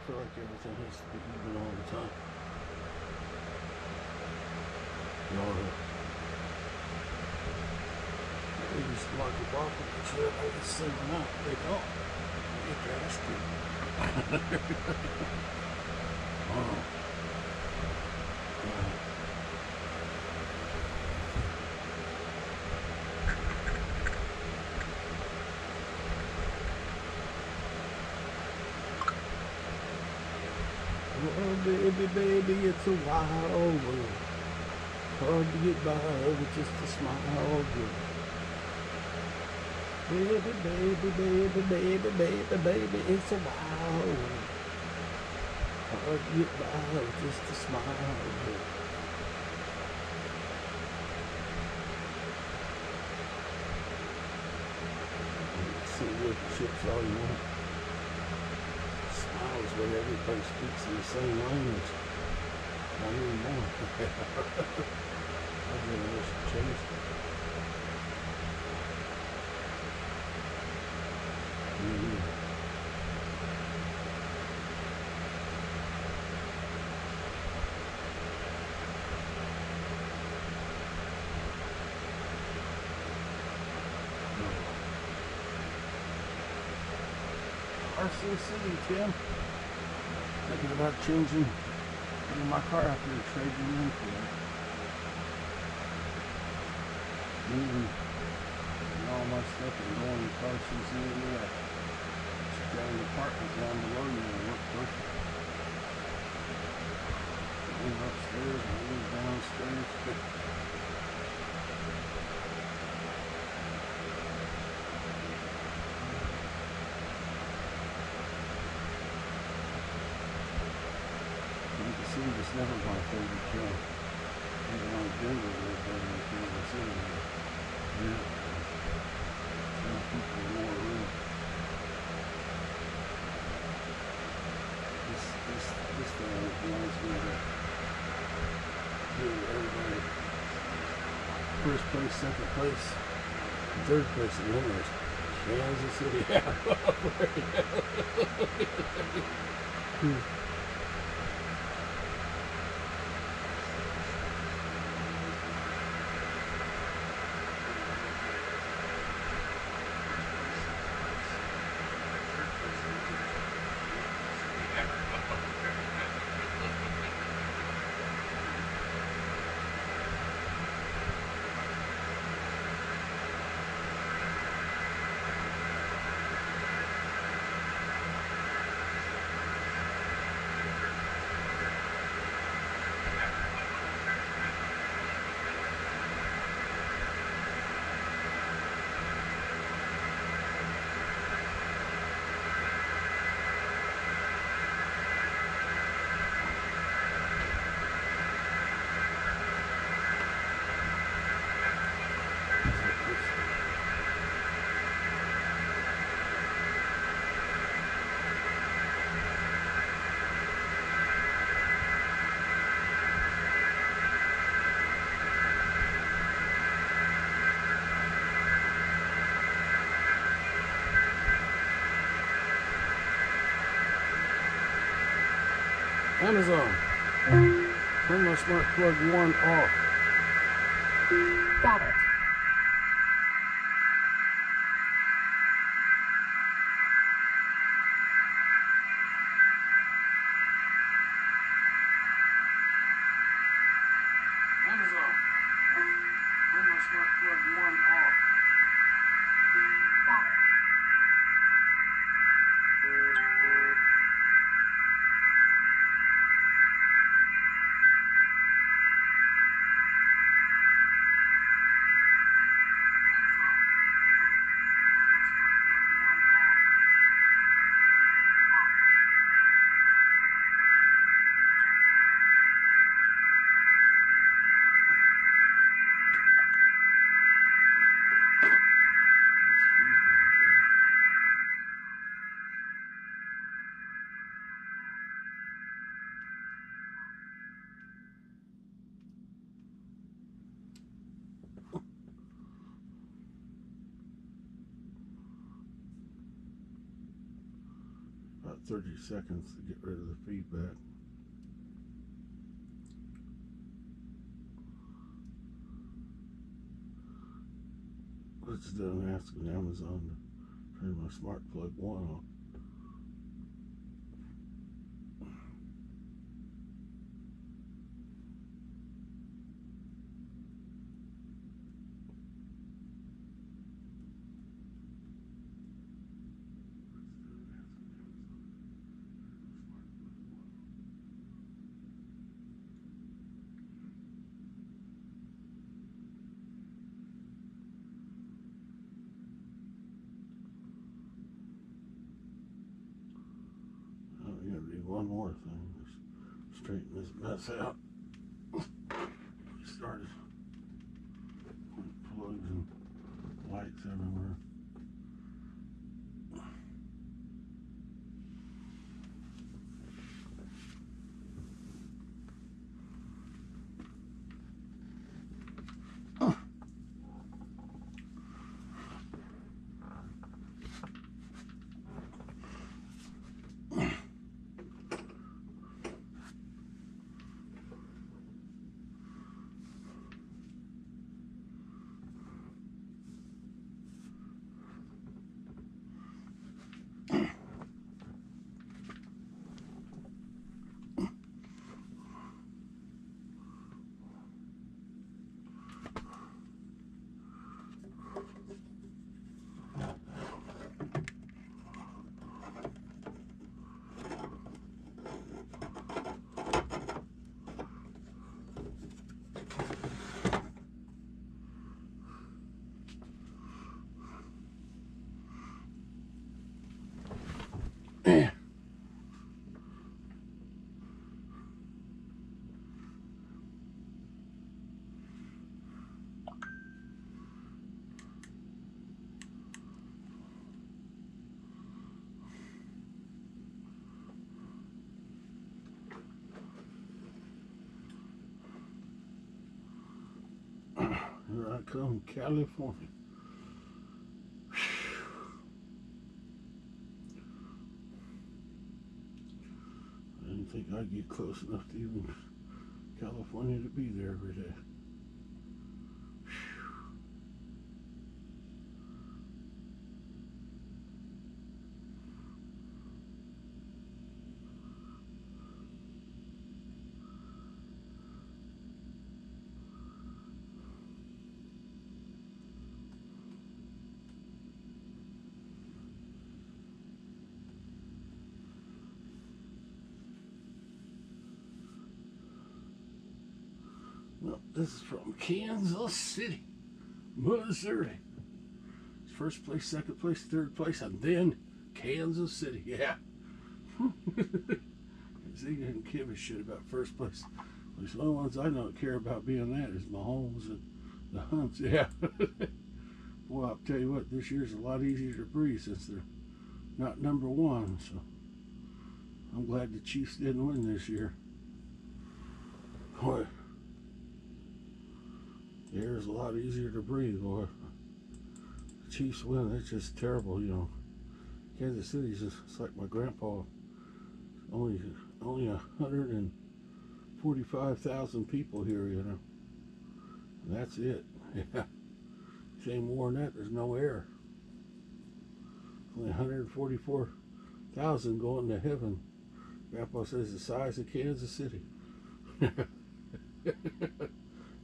feel like everything has to be even all the time. No. They used to like a block with the trip, I just send them out. They don't. They get gas cream. Oh. Oh, baby, baby, it's a wild world. Hard to get by with just a smile, girl. Baby, baby, baby, baby, baby, baby, it's a wild world. Hard to get by with just a smile, girl. See what chips all you want. Smiles when everybody speaks in the same language. I need more. I really wish it changed. RCC, Tim. Thinking about changing my car after the trading in for it. Moving all my stuff and going to Carson's in there. Just got an apartment down below you and work perfect. I live upstairs, I live downstairs. It's never my favorite show. Even on Denver, they're better than Kansas City. Yeah. Some people are more room. This thing reminds me of everybody. First place, second place, third place, and then there's Kansas City. Amazon, turn my smart plug 1 off. Got it. Amazon, turn my smart plug 1 off. Got it. about 30 seconds to get rid of the feedback. It's done asking Amazon to turn my smart plug 1 on. One more thing, just straighten this mess out. We started with plugs and lights everywhere. Here I come, California. I didn't think I'd get close enough to even California to be there every day. No, this is from Kansas City, Missouri. First place, second place, third place, and then Kansas City. Yeah. They didn't give a shit about first place. The only ones I don't care about being that is Mahomes and the Hunts. Yeah. Boy, I'll tell you what, this year's a lot easier to breathe since they're not number one. So I'm glad the Chiefs didn't win this year. Boy, the air is a lot easier to breathe, boy. The Chiefs win, it's just terrible, you know. Kansas City's just, it's like my grandpa. Only 145,000 people here, you know. And that's it. Yeah. Say more than that, there's no air. Only 144,000 going to heaven. Grandpa says the size of Kansas City.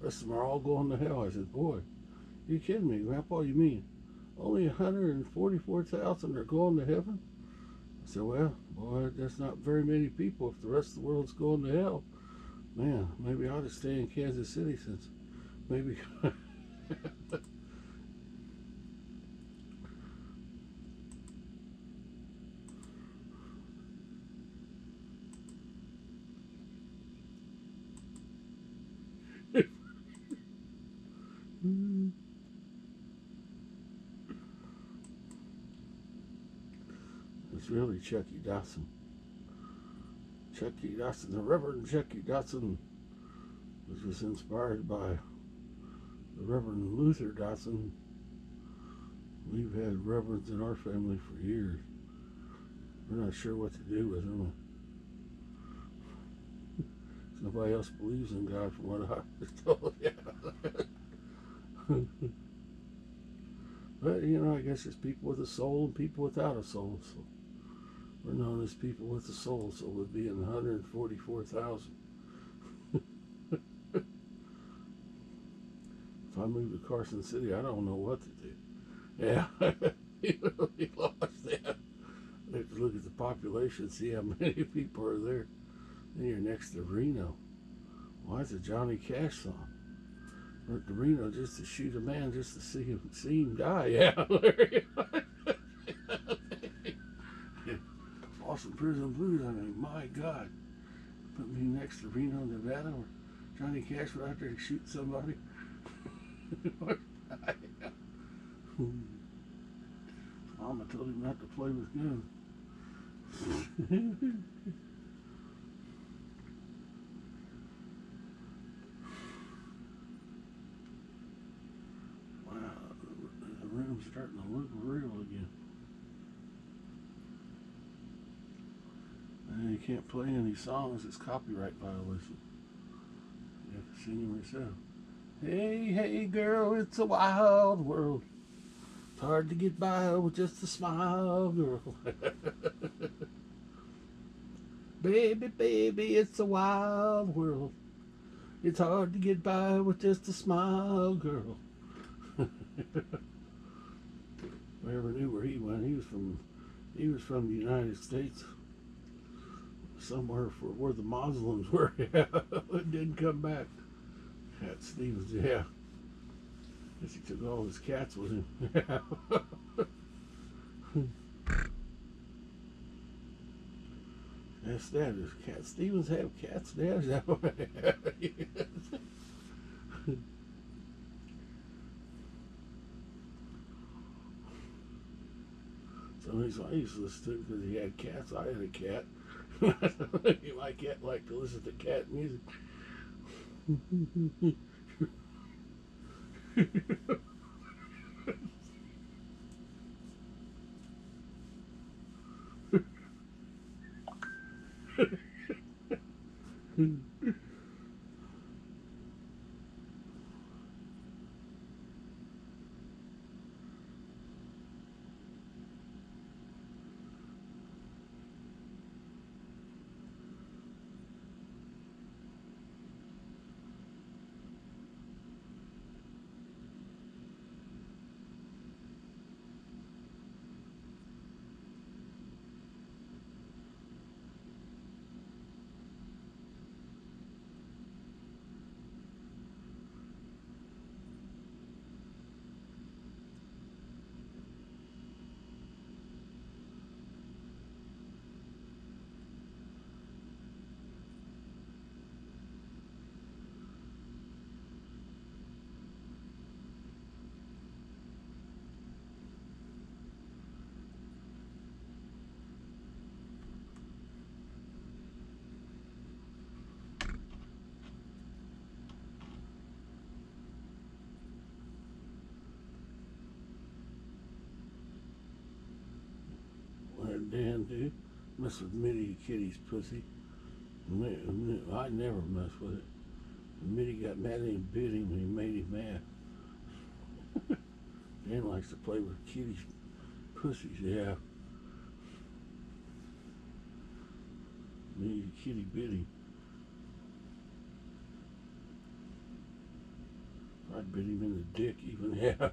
Rest of them are all going to hell. I said, boy, you kidding me, Grandpa? You mean only 144,000 are going to heaven? I said, well, boy, that's not very many people. If the rest of the world's going to hell, man, maybe I ought to stay in Kansas City since maybe. It's really Chucky Dawson. Chucky Dawson, the Reverend Chucky Dawson, was inspired by the Reverend Luther Dawson. We've had reverends in our family for years. We're not sure what to do with them. Nobody else believes in God from what I was told. Yeah. But, you know, I guess it's people with a soul and people without a soul. So we're known as people with a soul. So we'll be in 144,000. If I move to Carson City, I don't know what to do. Yeah. You really lost that. I have to look at the population, see how many people are there. Then you're next to Reno. Well, that's a Johnny Cash song. Went to Reno just to shoot a man, just to see him die. Yeah. Boston Prison Blues. I mean, my God. Put me next to Reno, Nevada, where Johnny Cash went out there to shoot somebody. Mama told him not to play with guns. Wow, the room's starting to look real again. And you can't play any songs, it's copyright violation. You have to sing them yourself. Hey, hey, girl, it's a wild world. It's hard to get by with just a smile, girl. Baby, baby, it's a wild world. It's hard to get by with just a smile, girl. I never knew where he went. He was from the United States, somewhere for where the Muslims were. Yeah, it didn't come back. Cat Stevens, yeah. Guess he took all his cats with him. Yeah. Yes, Dad. Does Cat Stevens have cats, Dad? Is that what So he's I used to listen to it because he had cats. I had a cat. My cat liked to listen to cat music. What did Dan do? Mess with Mitty Kitty's pussy. I never mess with it. Mitty got mad and he bit him and he made him mad. Dan likes to play with Kitty's pussies, yeah. Mitty Kitty bit him. I bit him in the dick even, yeah.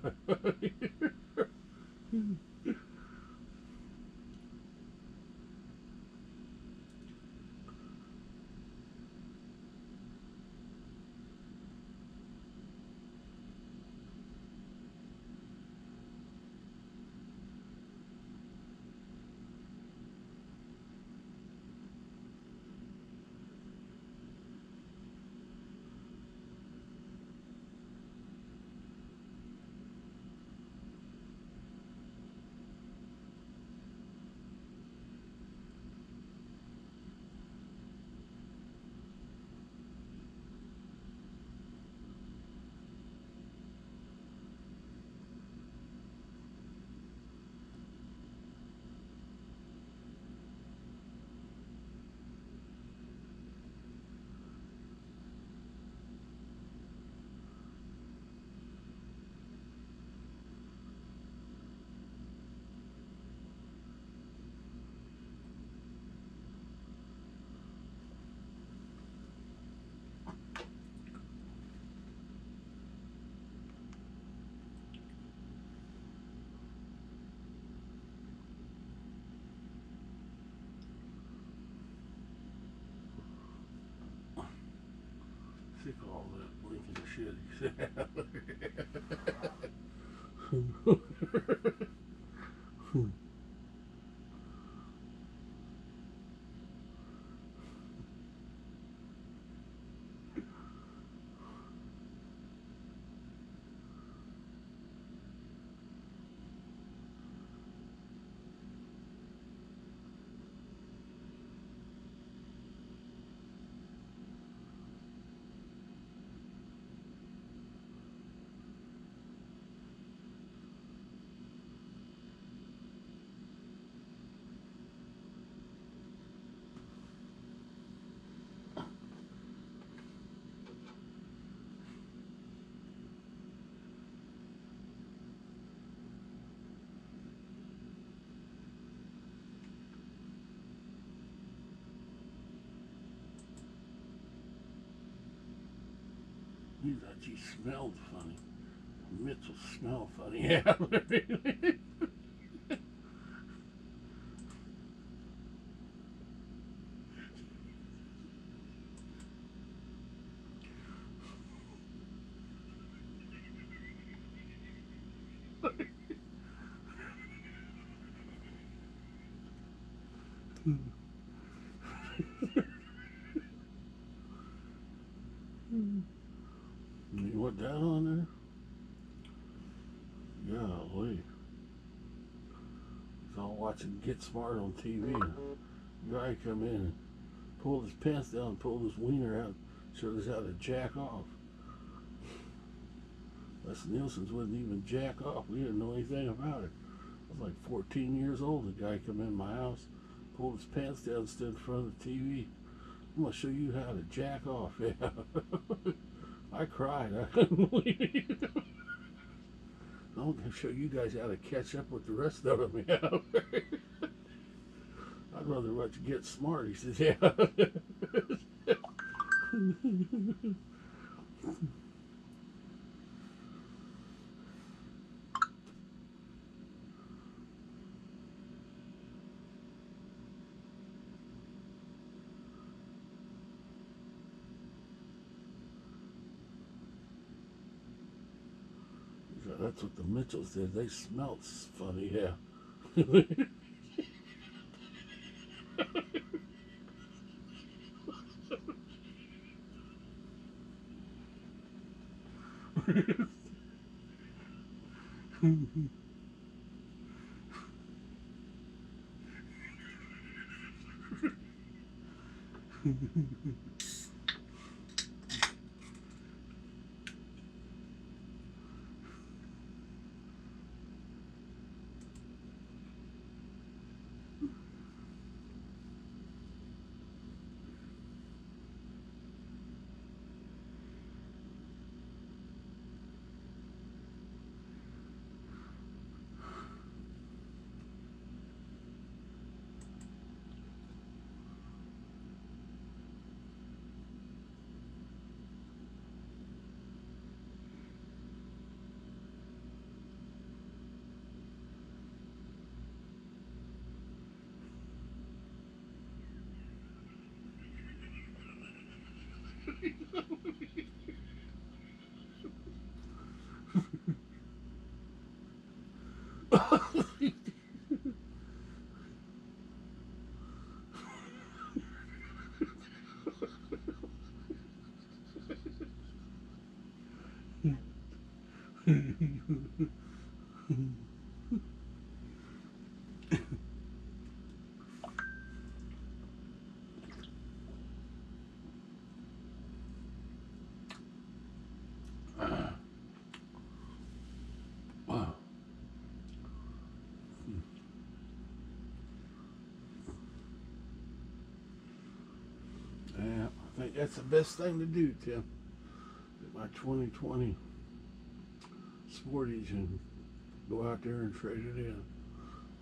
shit, he said. He thought she smelled funny. Mitchell smelled funny. Yeah. You want that on there? Golly. So I'm watching Get Smart on TV. A guy come in and pulled his pants down and pulled his wiener out, showed us how to jack off. Les Nielsen's wouldn't even jack off. We didn't know anything about it. I was like 14 years old. The guy come in my house, pulled his pants down, stood in front of the TV. I'm gonna show you how to jack off. Yeah. I cried. I couldn't believe it. I'm gonna show you guys how to catch up with the rest of them. Yeah. I'd rather watch Get Smart. He says, yeah. That's what the Mitchells did. They smelled funny, yeah. Wow. Yeah, I think that's the best thing to do, Tim. Get my 2020 Sportage and go out there and trade it in.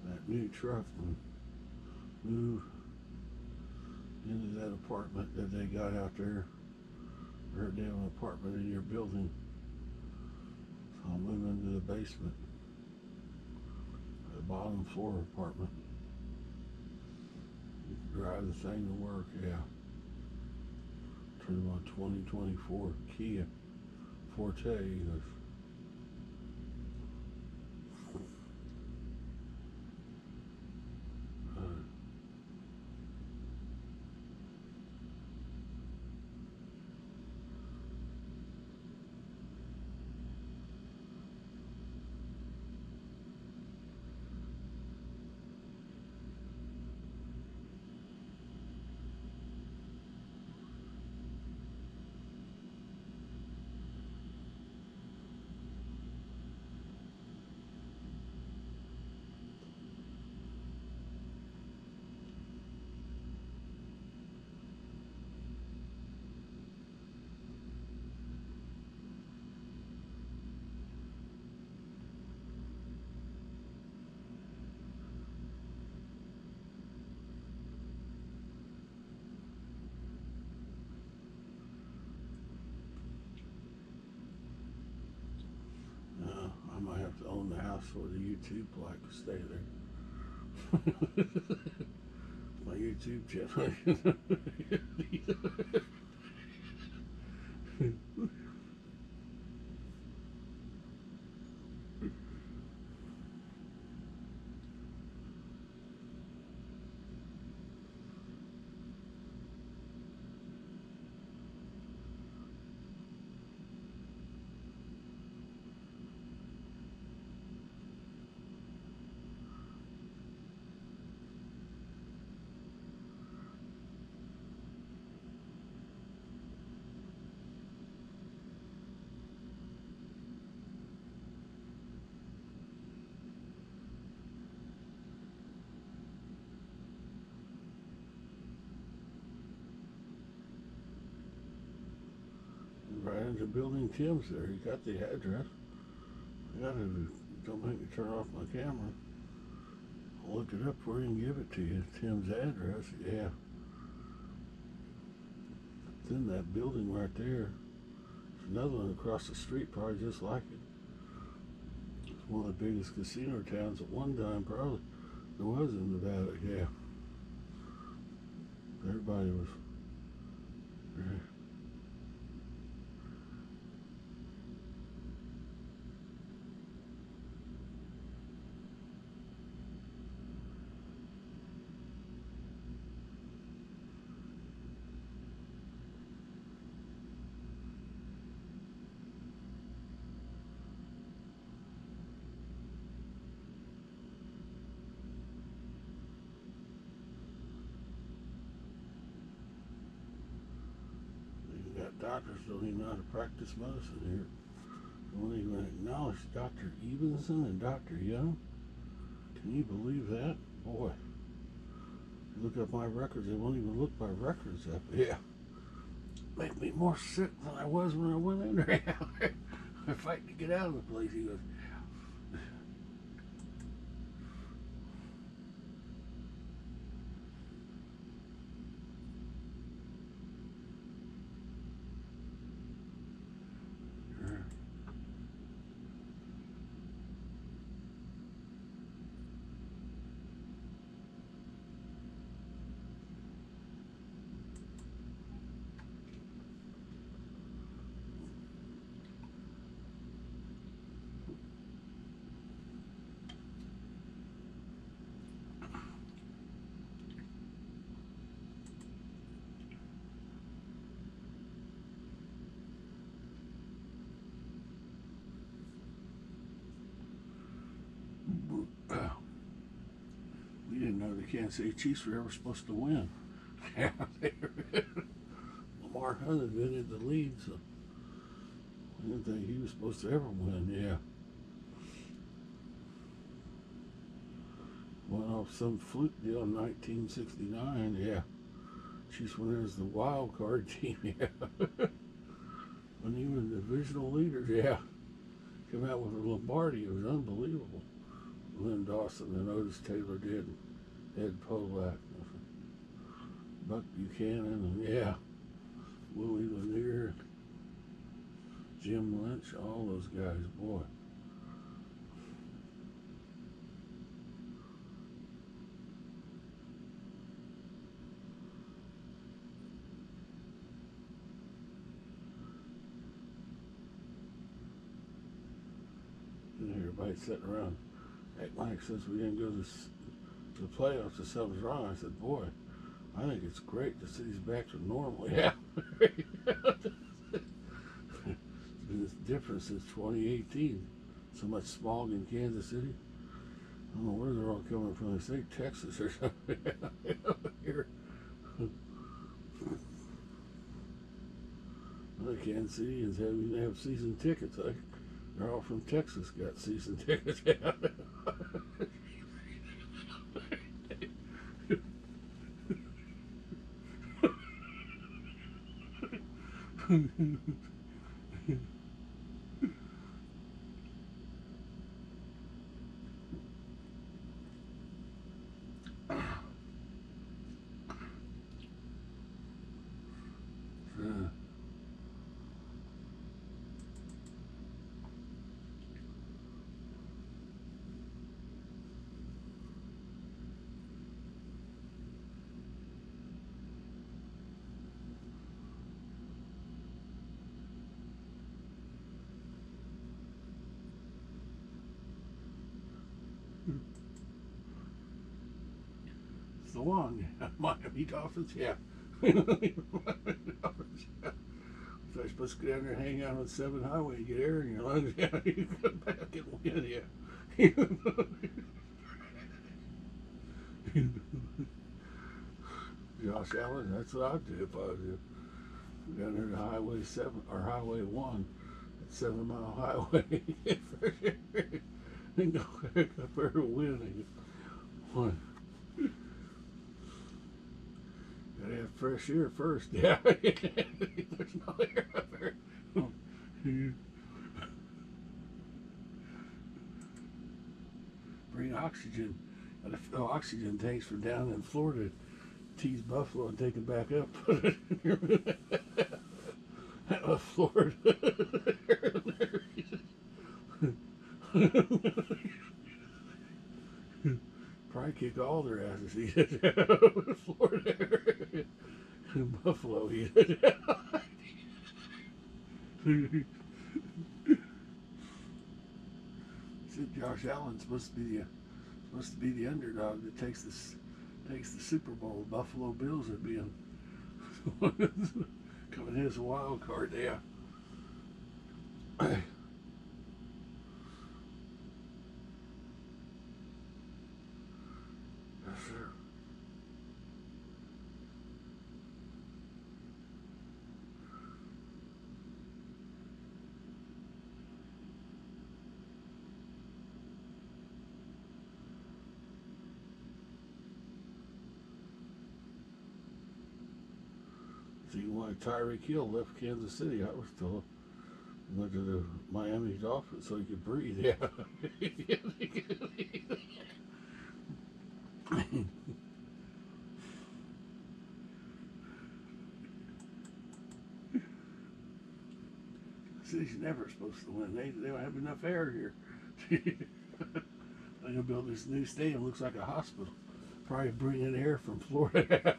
That new truck and move into that apartment that they got out there. I heard they have an apartment in your building. So I'll move into the basement. The bottom floor apartment. Drive the thing to work, yeah. Turn my 2024 Kia forte. He goes, uh, I might have to own the house where the YouTube plaque will stay there. My YouTube channel. Right into building Tim's there. He got the address. I gotta don't make me turn off my camera. I'll look it up for you and give it to you. Tim's address, yeah. It's in that building right there. There's another one across the street, probably just like it. It's one of the biggest casino towns at one time, probably. There was in Nevada, yeah. Everybody was. Yeah. Doctors don't even know how to practice medicine here. They won't even acknowledge Dr. Evenson and Dr. Young. Can you believe that? Boy, look up my records. They won't even look my records up. Yeah. Make me more sick than I was when I went in there. I'm fighting to get out of the place. He goes, we didn't know the Kansas City Chiefs were ever supposed to win. Yeah, Lamar Hunt invented the lead, so I didn't think he was supposed to ever win. Yeah. Went off some fluke deal in 1969. Yeah. Chiefs went in as the wild card team. Yeah. When he was divisional leaders. Yeah. Came out with a Lombardi. It was unbelievable. Lynn Dawson and Otis Taylor did. Ed Polak, Buck Buchanan, and yeah, Willie Lanier, Jim Lynch, all those guys, boy. everybody sitting around acting like since we didn't go to the playoffs that something's wrong. I said, boy, I think it's great the city's back to normal. Yeah. It's been different since 2018. So much smog in Kansas City. I don't know where they're all coming from. They say Texas or something. Here. The Kansas Cityans have season tickets. They're all from Texas, got season tickets. It's the one. Miami Dolphins, yeah. Miami Dolphins, yeah. So you're supposed to go down there and hang out on 7 Highway and get air in your lungs. Yeah, you come back and win, yeah. Josh Allen, that's what I'd do if I was you. Down there to Highway 7 or Highway 1, 7 Mile Highway. And go back up there and win. One. Gotta have fresh air first. Yeah. There's no air up there. Bring oxygen. Gotta fill oxygen tanks from down in Florida. Tease Buffalo and take it back up. Put it in Florida. Probably kick all their asses. Florida. Buffalo. Said Josh Allen's supposed to be the underdog that takes the Super Bowl. Buffalo Bills are being coming in as a wild card. Yeah. Yes, sir. See why Tyreek Hill left Kansas City. I was told he went to the Miami Dolphins so he could breathe. Yeah. City's never supposed to win. They don't have enough air here. They're gonna build this new stadium. Looks like a hospital. Probably bring in air from Florida.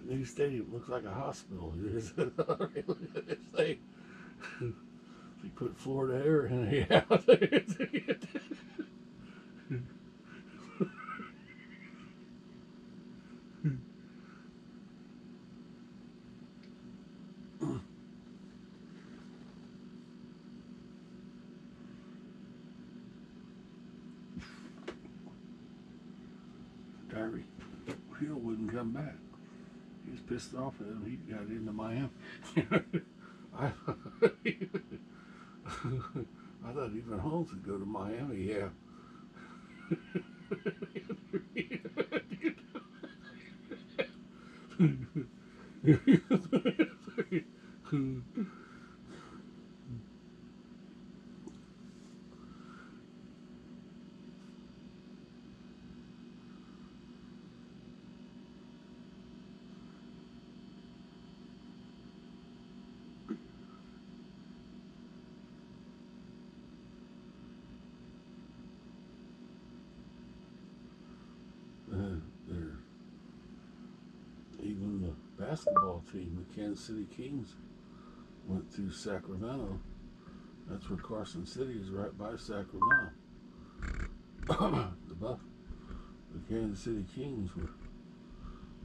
New stadium looks like a hospital. Look at this thing. They put Florida air in it. Yeah. Tyreek Hill wouldn't come back. He was pissed off at him. He got into Miami. I thought even Holmes would go to Miami. Yeah. They're even the basketball team, the Kansas City Kings. went through Sacramento. That's where Carson City is, right by Sacramento. The Kansas City Kings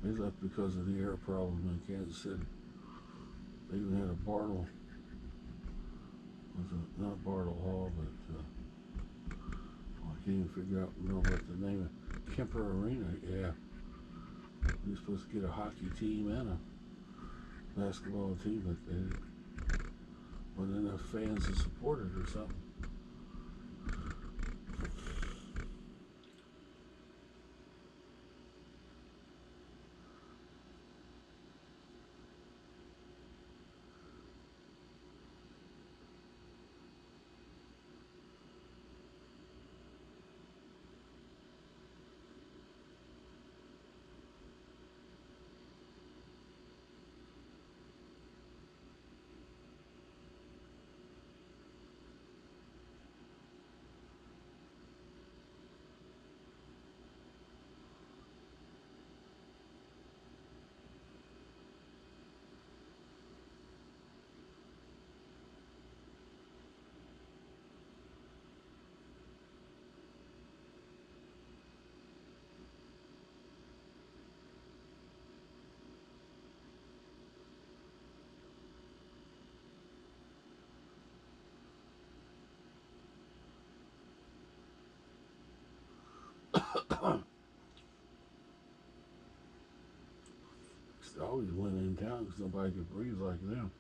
they left because of the air problem in Kansas City. They even had a Bartle, not Bartle Hall, but I can't even figure out what the name of Kemper Arena. Yeah, we were supposed to get a hockey team and a basketball team, but there wasn't enough fans to support it or something. They always win in town because nobody could breathe like them.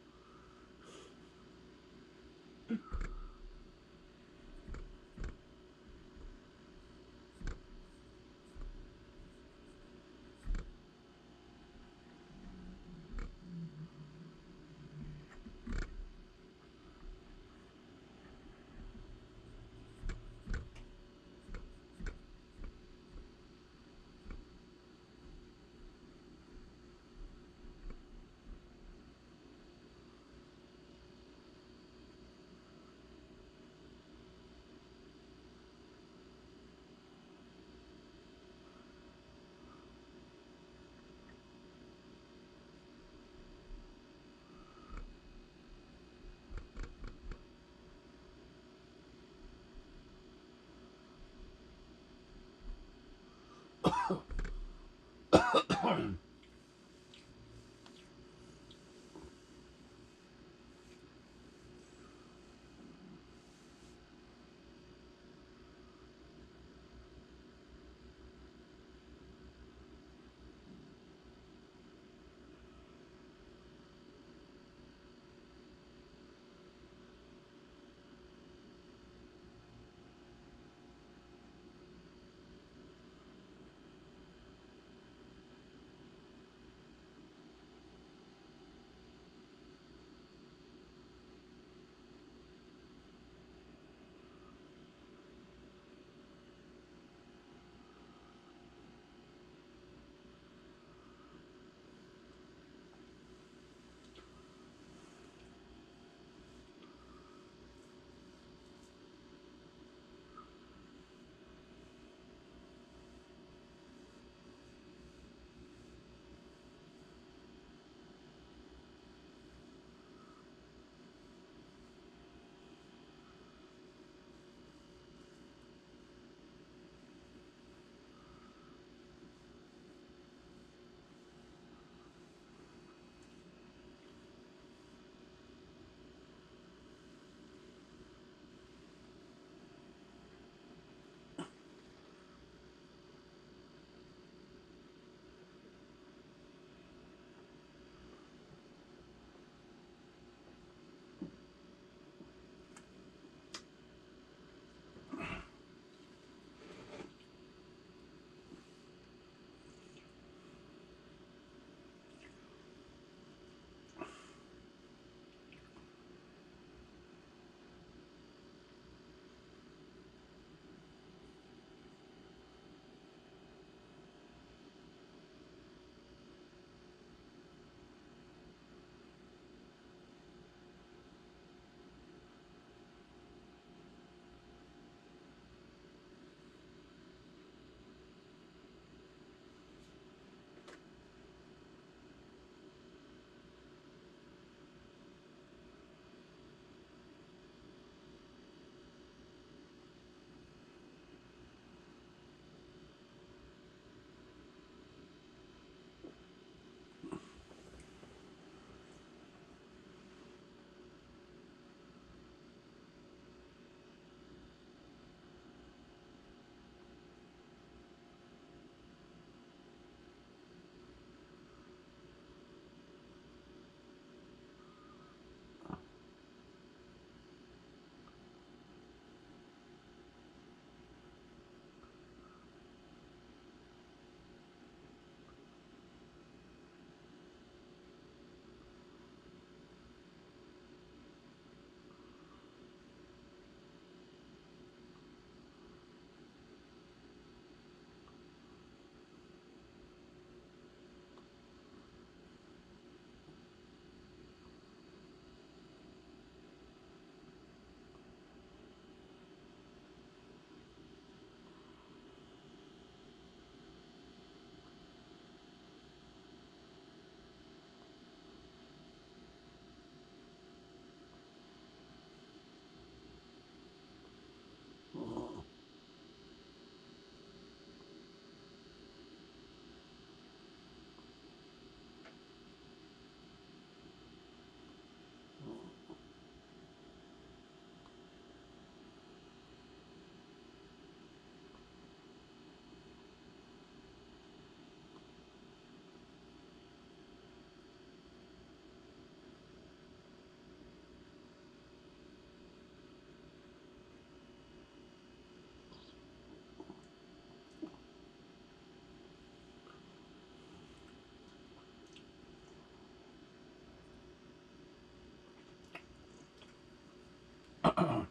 And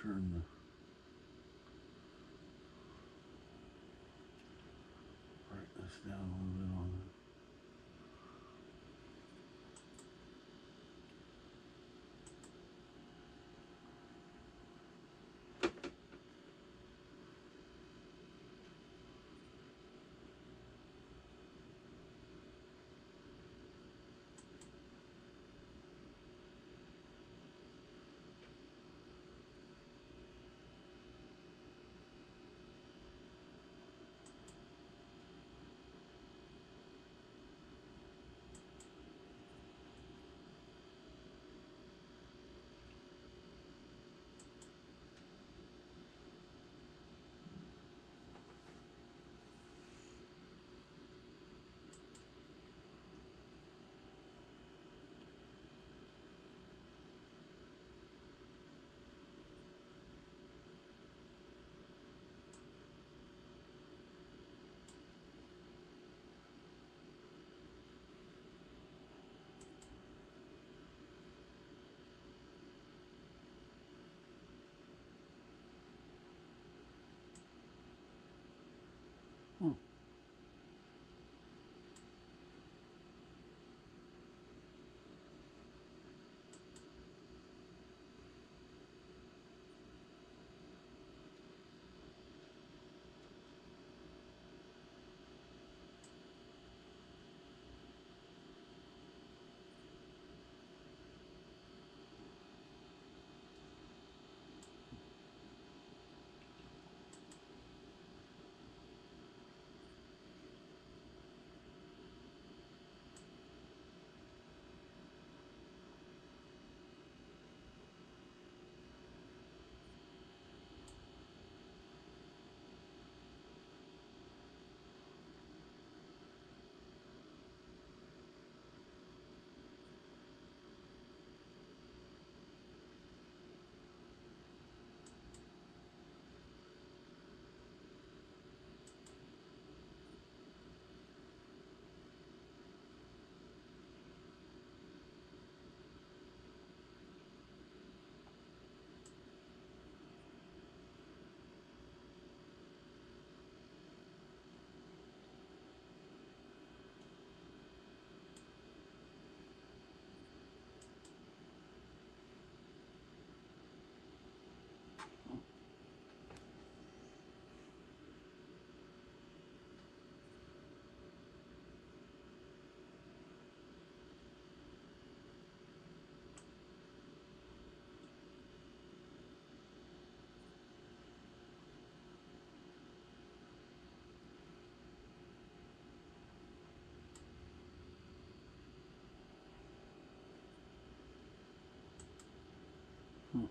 turn the brightness down a little bit on it. Hmm. Hmm.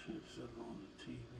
Should set it on the TV.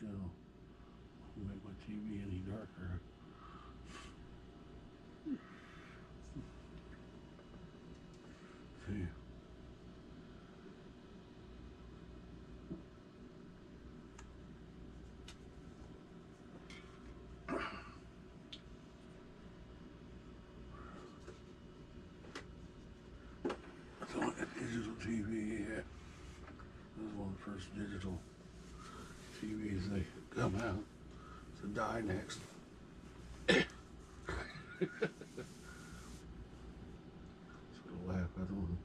digital. Make my TV any darker. See. That's only a digital TV, yeah. This is one of the first digital TVs they come out. It's a Dynex. It's gonna laugh. I don't know.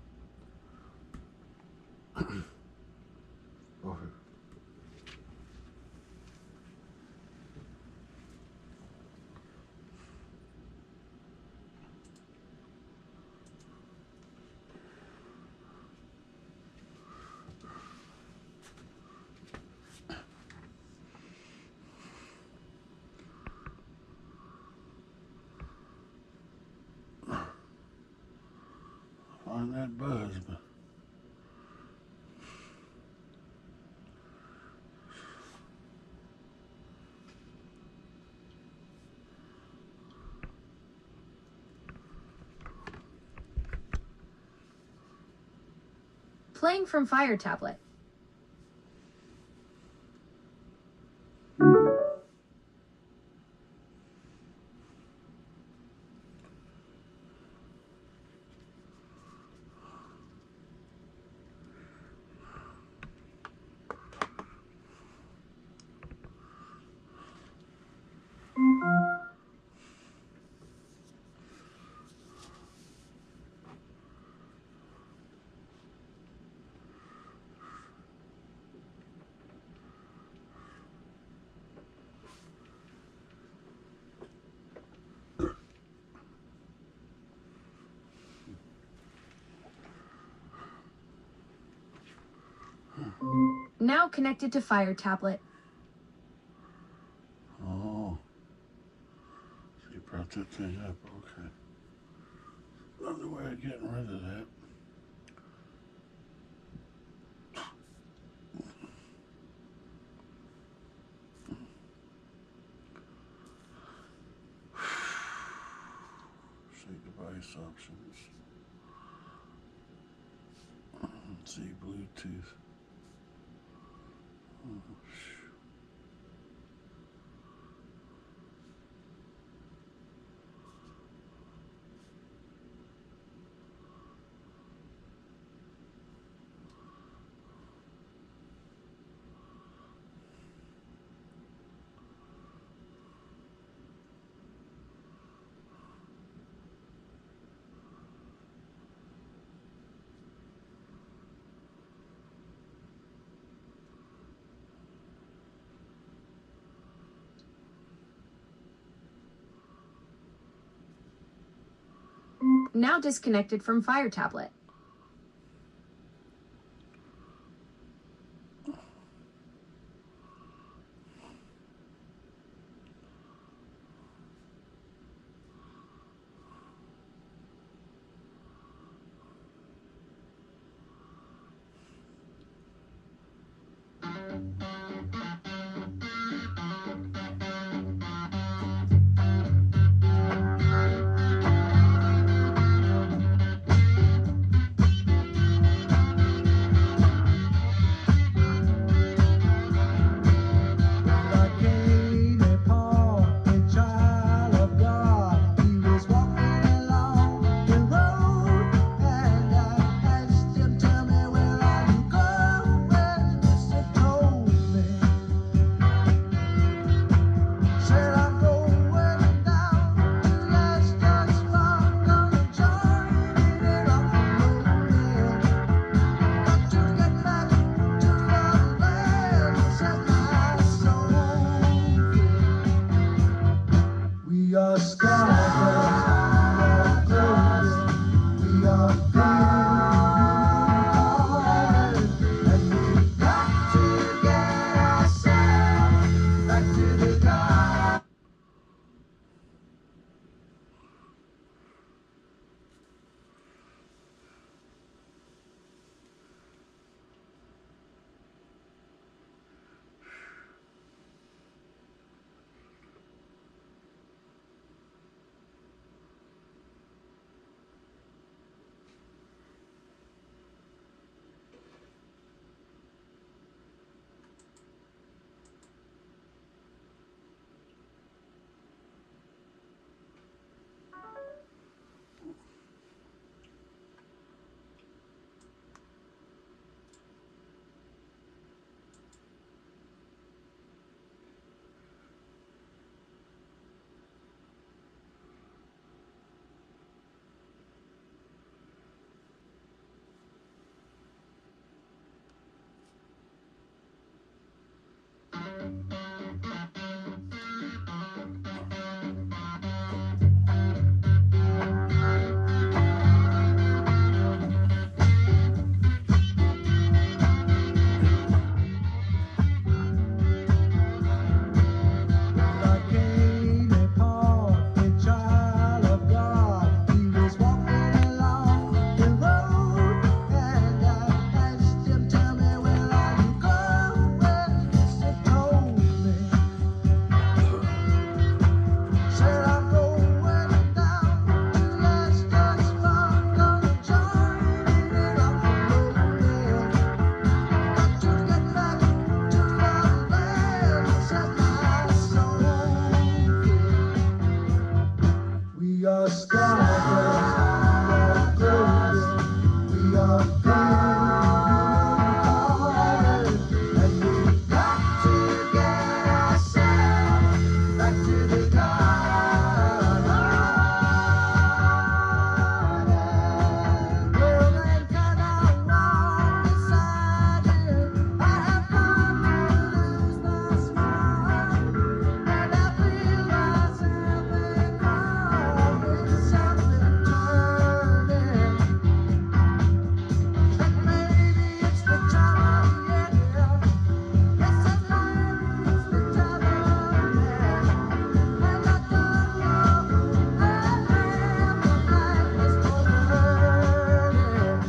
Oh. Find that buzz, but Playing from Fire Tablet. Now connected to Fire Tablet. oh, so you brought that thing up, okay. Another way of getting rid of that. See device options. See Bluetooth. Now disconnected from Fire Tablet. are stars, we are golden, we are beautiful, and we've got to get ourselves back to the garden. Girl, and can I walk beside you? I have come to lose my smile, and I feel myself becoming something turning. And maybe it's the time of year. Yes, it's the time of year. And I don't know I am the lifeless burning.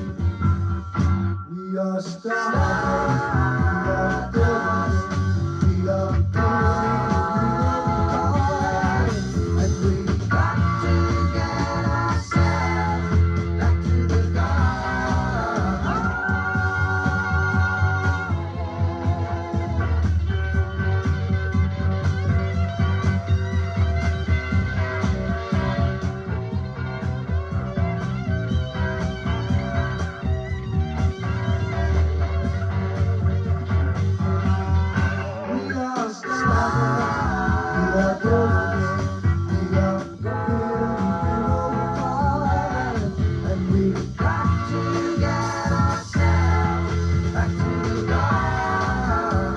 We are stars, we are golden, we are beautiful, and we've got to get ourselves back to the garden. We are stars, we are golden, we are beautiful, and we've got to get ourselves back to the garden.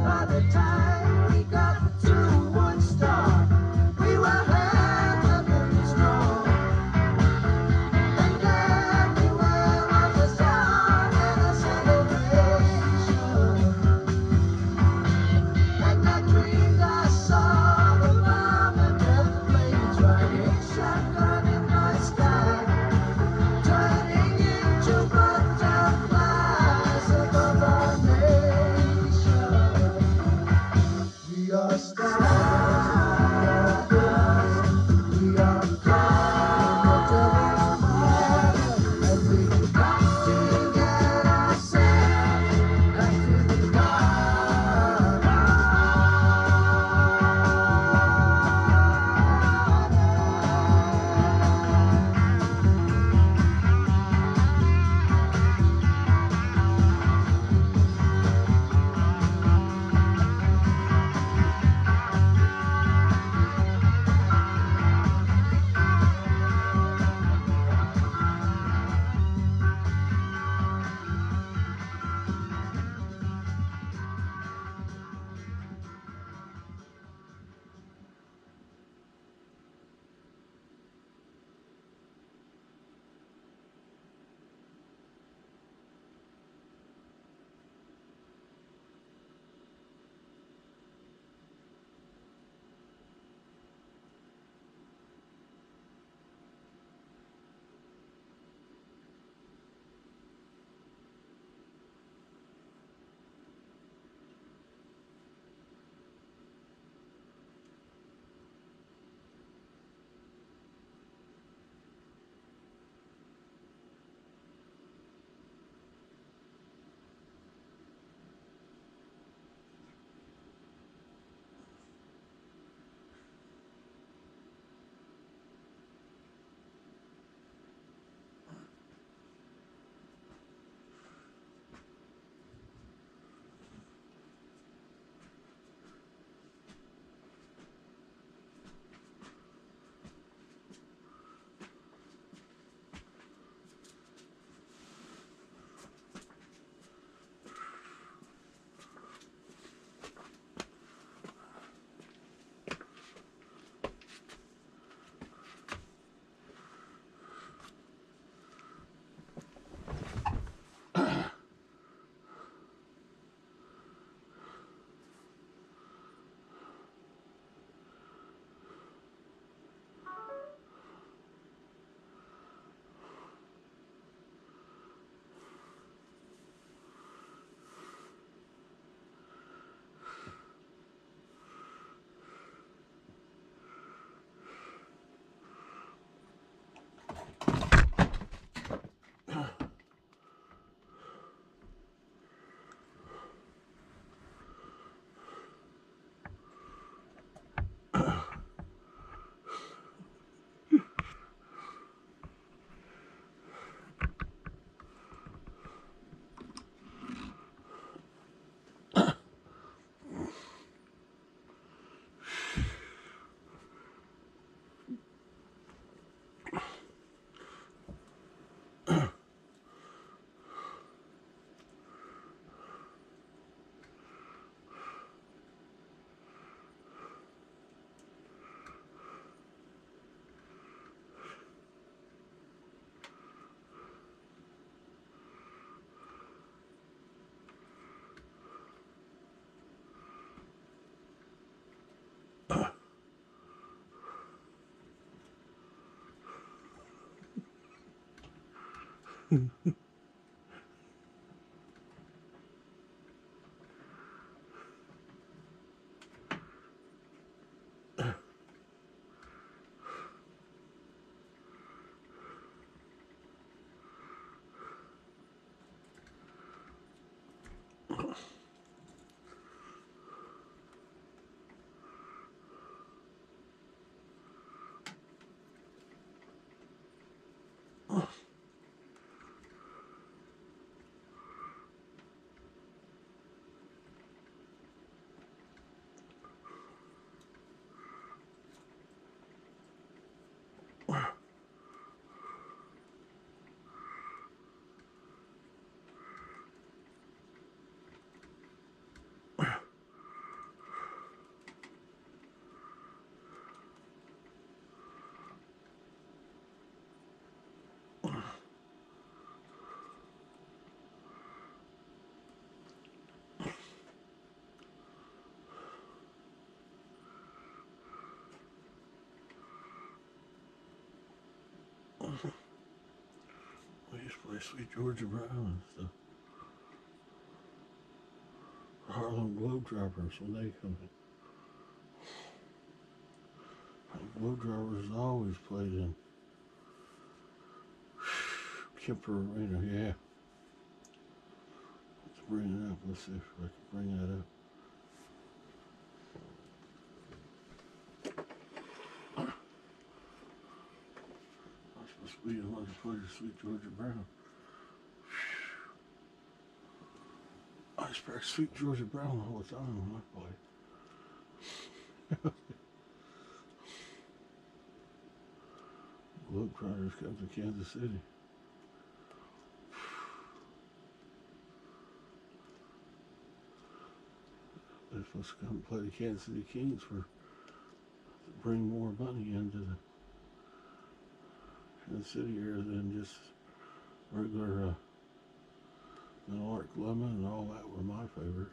By the time we got to Woodstock, we were heavenly strong, and everywhere was a song and a celebration. And I dreamed I saw the bomb and death flames riding shotgun in my sky, turning into butterflies above our nation. We used to play Sweet Georgia Brown and stuff. Harlem Globetrotters when they come in. Globetrotters always played in Kemper Arena, yeah. Let's bring it up. Let's see if I can bring that up. I'm supposed to be the one to play the Sweet Georgia Brown. I just practice Sweet Georgia Brown all the time when I play. Globetrotters come to Kansas City. They're supposed to come play the Kansas City Kings to bring more money into the Kansas City area than just regular Middle Arc Lemon and all that were my favorite.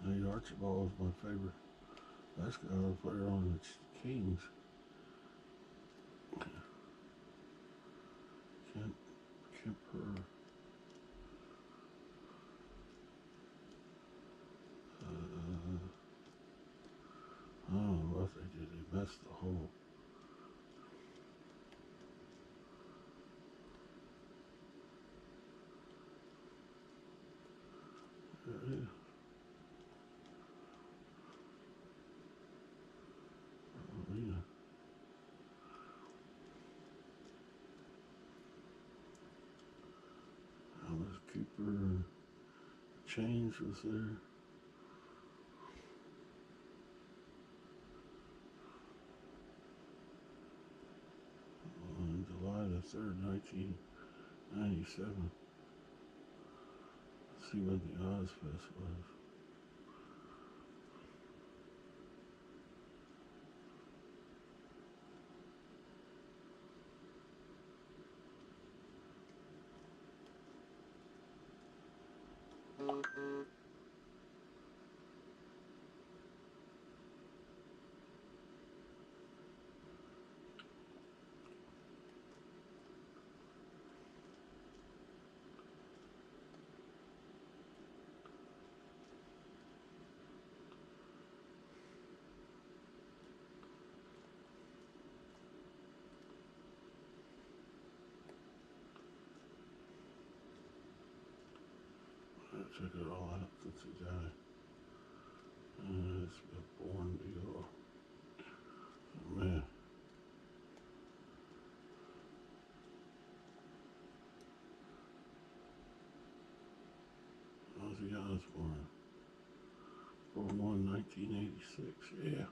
Nate Archibald was my favorite basketball player on the Kings. Kemper. I don't know what they did. They messed the whole. Yeah. Arena. Alice Cooper. Chains was there. On July the 3rd, 1997. Let's see when the Ozfest was. Check it all out since he died. It's a born deal. Oh, man. Ozzy Osbourne. 4/1/1986. Yeah.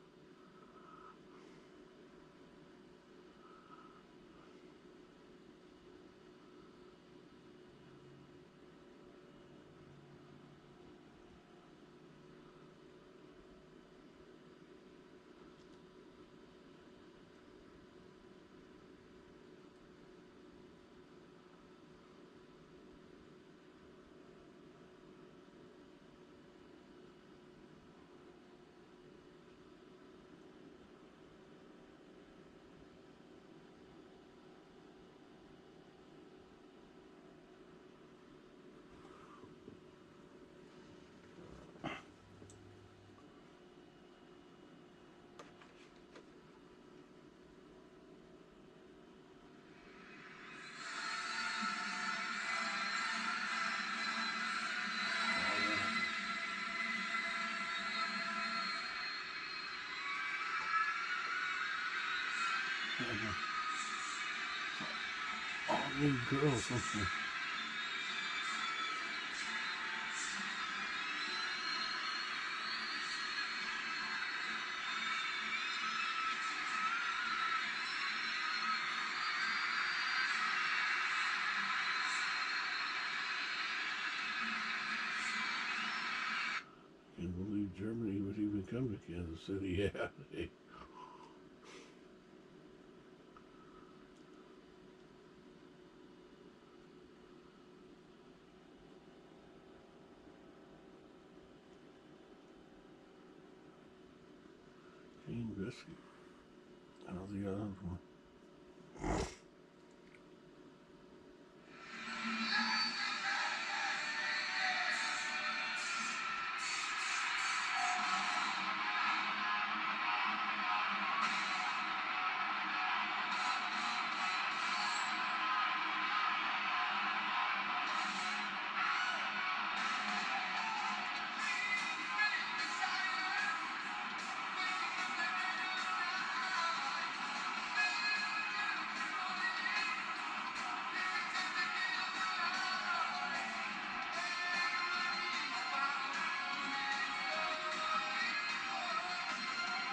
All new girl something. Can't believe Germany would even come to Kansas City. Yeah, they, Kane Biscuit. How's the other one?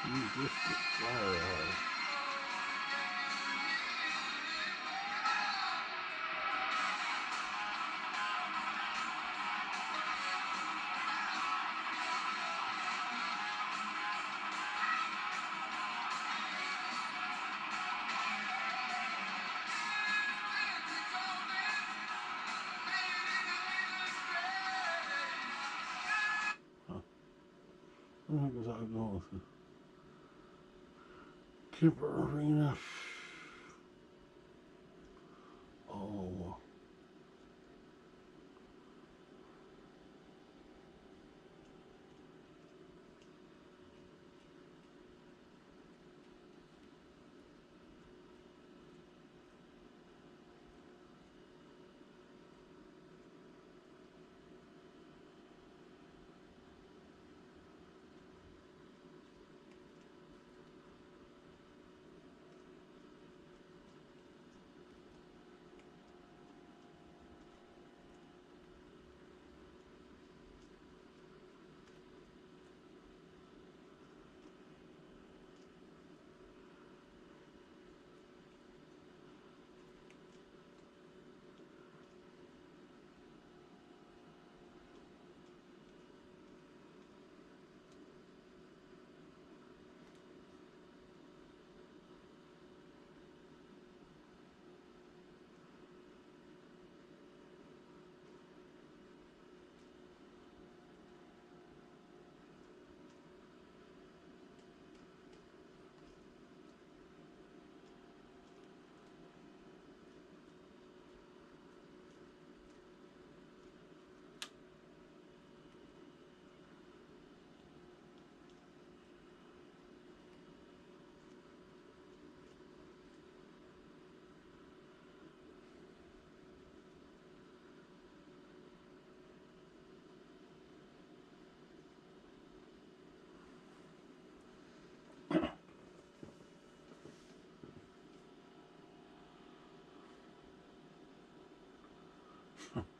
Kane Biscuit. Fire Hall. Huh. What the heck was I going with? Kemper Arena. Oh,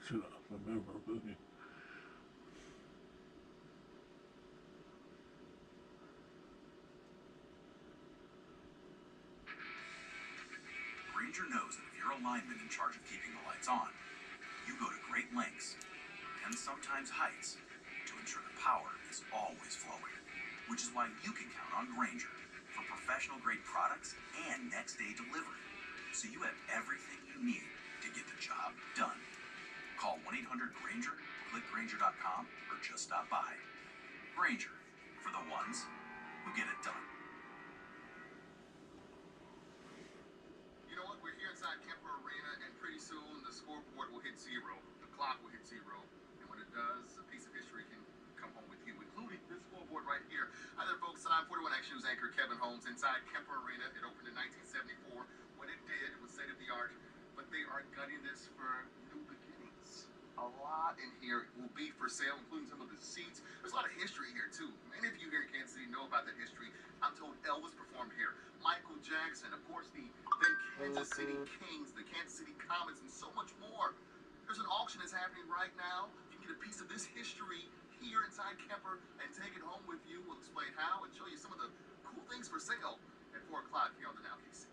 should I remember movie? Granger knows that if you're a lineman in charge of keeping the lights on, you go to great lengths, and sometimes heights, to ensure the power is always flowing. Which is why you can count on Granger for professional grade products and next day delivery. So you have everything you need to get the job done. Call 1-800-GRANGER, click Granger.com, or just stop by. Granger, for the ones who get it done. You know what? We're here inside Kemper Arena, and pretty soon the scoreboard will hit zero. The clock will hit zero. And when it does, a piece of history can come home with you, including this scoreboard right here. Hi there, folks. I'm 41 Action News anchor Kevin Holmes inside Kemper Arena. It opened in 1974. When it did, it was state of the art. But they are gutting this for new beginnings. A lot in here will be for sale, including some of the seats. There's a lot of history here, too. Many of you here in Kansas City know about that history. I'm told Elvis performed here. Michael Jackson, of course, the then Kansas City Kings, the Kansas City Comets, and so much more. There's an auction that's happening right now. You can get a piece of this history here inside Kemper and take it home with you. We'll explain how and show you some of the cool things for sale at 4 o'clock here on the Now KC.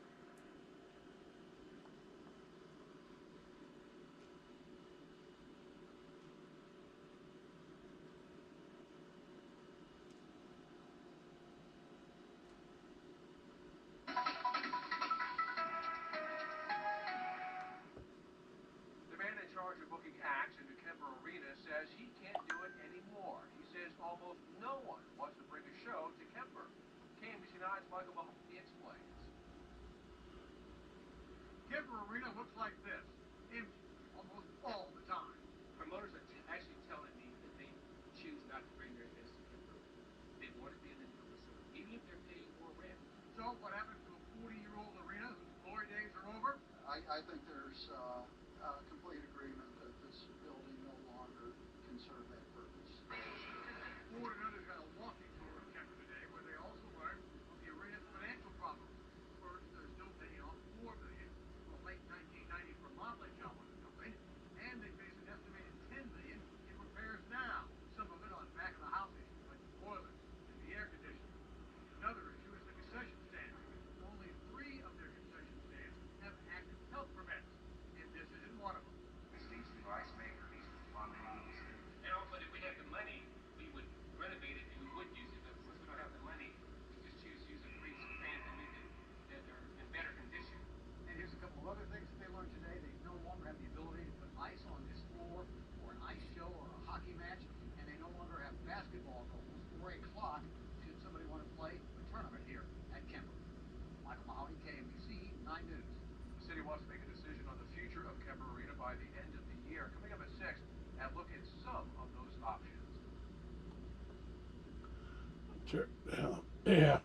The man in charge of booking acts into Kemper Arena says he can't do it anymore. He says almost no one wants to bring a show to Kemper. KMBC 9's Michael Mahoney explains. Kemper Arena looks like this, empty almost all the time. Promoters are actually telling me that they choose not to bring their events to Kemper. They want to be in the new facility, even if they're paying more rent. So what happens to a 40-year-old arena whose glory days are over? I think there's complete agreement that this building no longer can serve that purpose. Ford and others had a walking tour of Kemper today where they also learned of the arena's financial problems. First, they're still paying off $4 million from late 1990 for modeling job on the building, and they face an estimated $10 million in repairs now. Some of it on back of the house issues like the boilers and the air conditioning. Another issue is the concession stand. Only 3 of their concession stands have active health permits, and this isn't one of them. This needs new ice maker, needs new plumbing. But if we had the money, we would renovate it and we would use it. But since we don't have the money, we just choose to use a free fans and make it that they're in better condition. And here's a couple of other things that they learned today. They no longer have the ability to put ice on this floor for an ice show or a hockey match, and they no longer have basketball goals or a clock should somebody want to play a tournament here at Kemper. Michael Mahoney, KMBC 9 News. The city wants to make a decision on the future of Kemper Arena by the end of the year. Coming up at 6, and look at some of those options. Sure. Yeah. Yeah.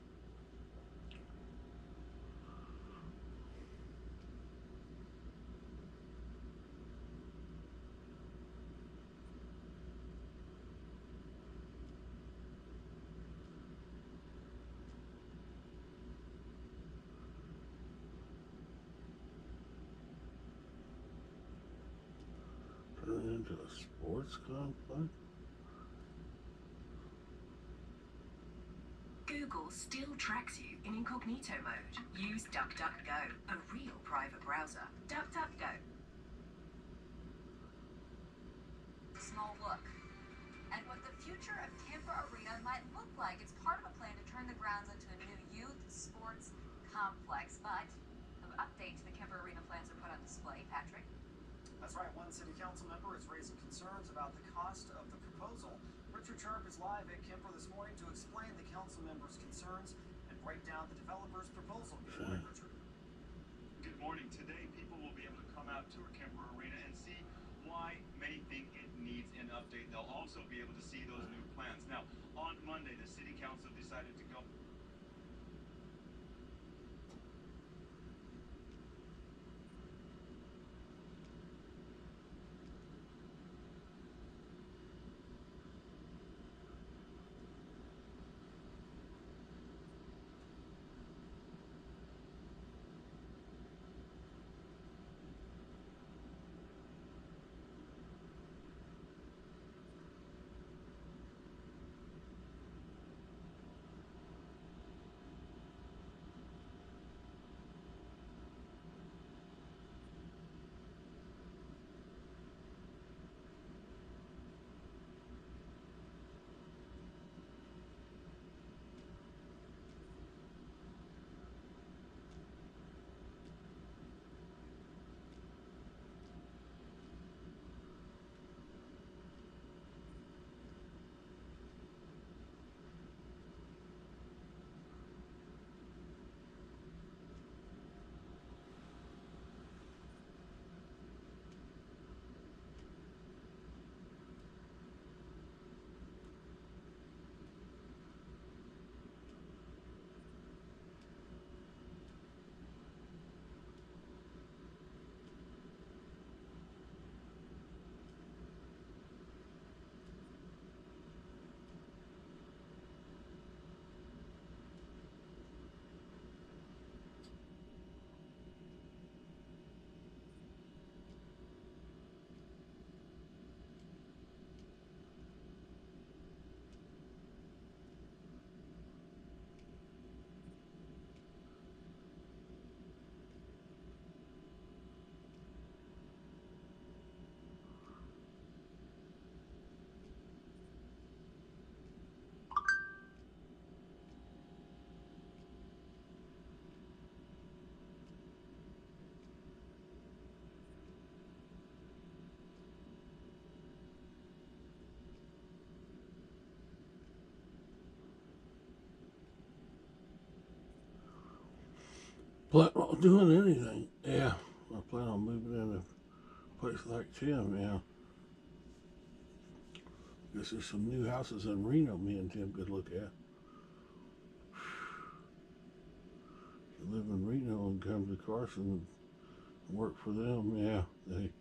Turn it into a sports complex. Google still tracks you in incognito mode. Use DuckDuckGo, a real private browser. DuckDuckGo. Small look at what the future of Kemper Arena might look like. It's part of a plan to turn the grounds into a new youth sports complex. But the update to the Kemper Arena plans are put on display. Patrick? That's right. One city council member is raising concerns about the cost of the proposal. Richard Sharp is live at Kemper this morning to explain the council members' concerns and break down the developer's proposal. Good morning, Richard. Good morning. Today, people will be able to come out to Kemper Arena and see why many think it needs an update. They'll also be able to see those new plans. Now, on Monday, the city council decided to go plan on doing anything. Yeah, I plan on moving in a place like Tim. Yeah, guess there's some new houses in Reno me and Tim could look at. You live in Reno and come to Carson and work for them. Yeah, they.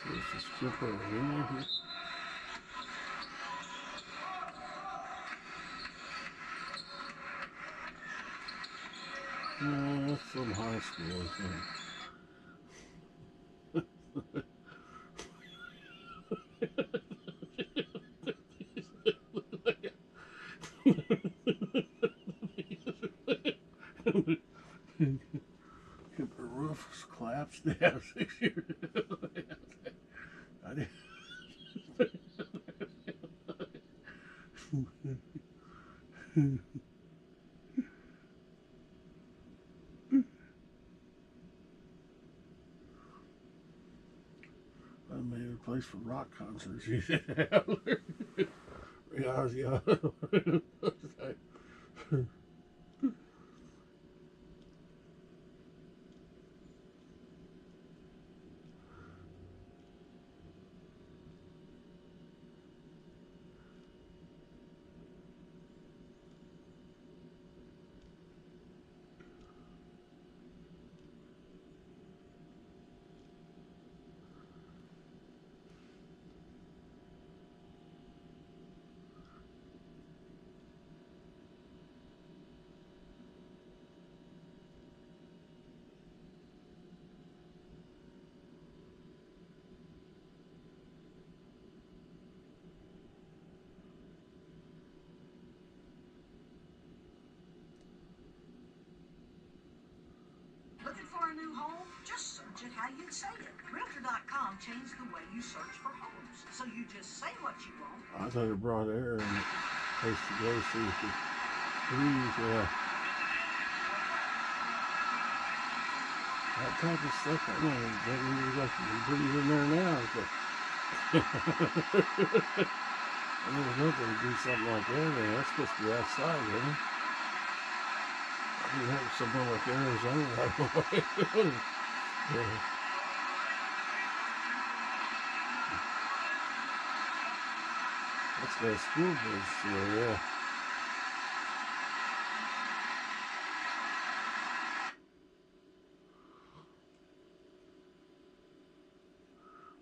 There's this Kemper Arena here. That's some high school, I think. Kemper roof collapsed. Yeah, 6 years ago. I did. I made a place for rock concerts. Yeah. Looking for a new home? Just search it how you'd say it. Realtor.com changed the way you search for homes. So you just say what you want. I thought it brought air and place to go see if it breathe. Yeah. That type of stuff, I know, that really got to breathe in there now. But I never thought they'd do something like that. Man, that's supposed to be outside, isn't it? I mean, that was somewhere like Arizona. I don't know what they're doing. Yeah. That's got a school bus there, yeah.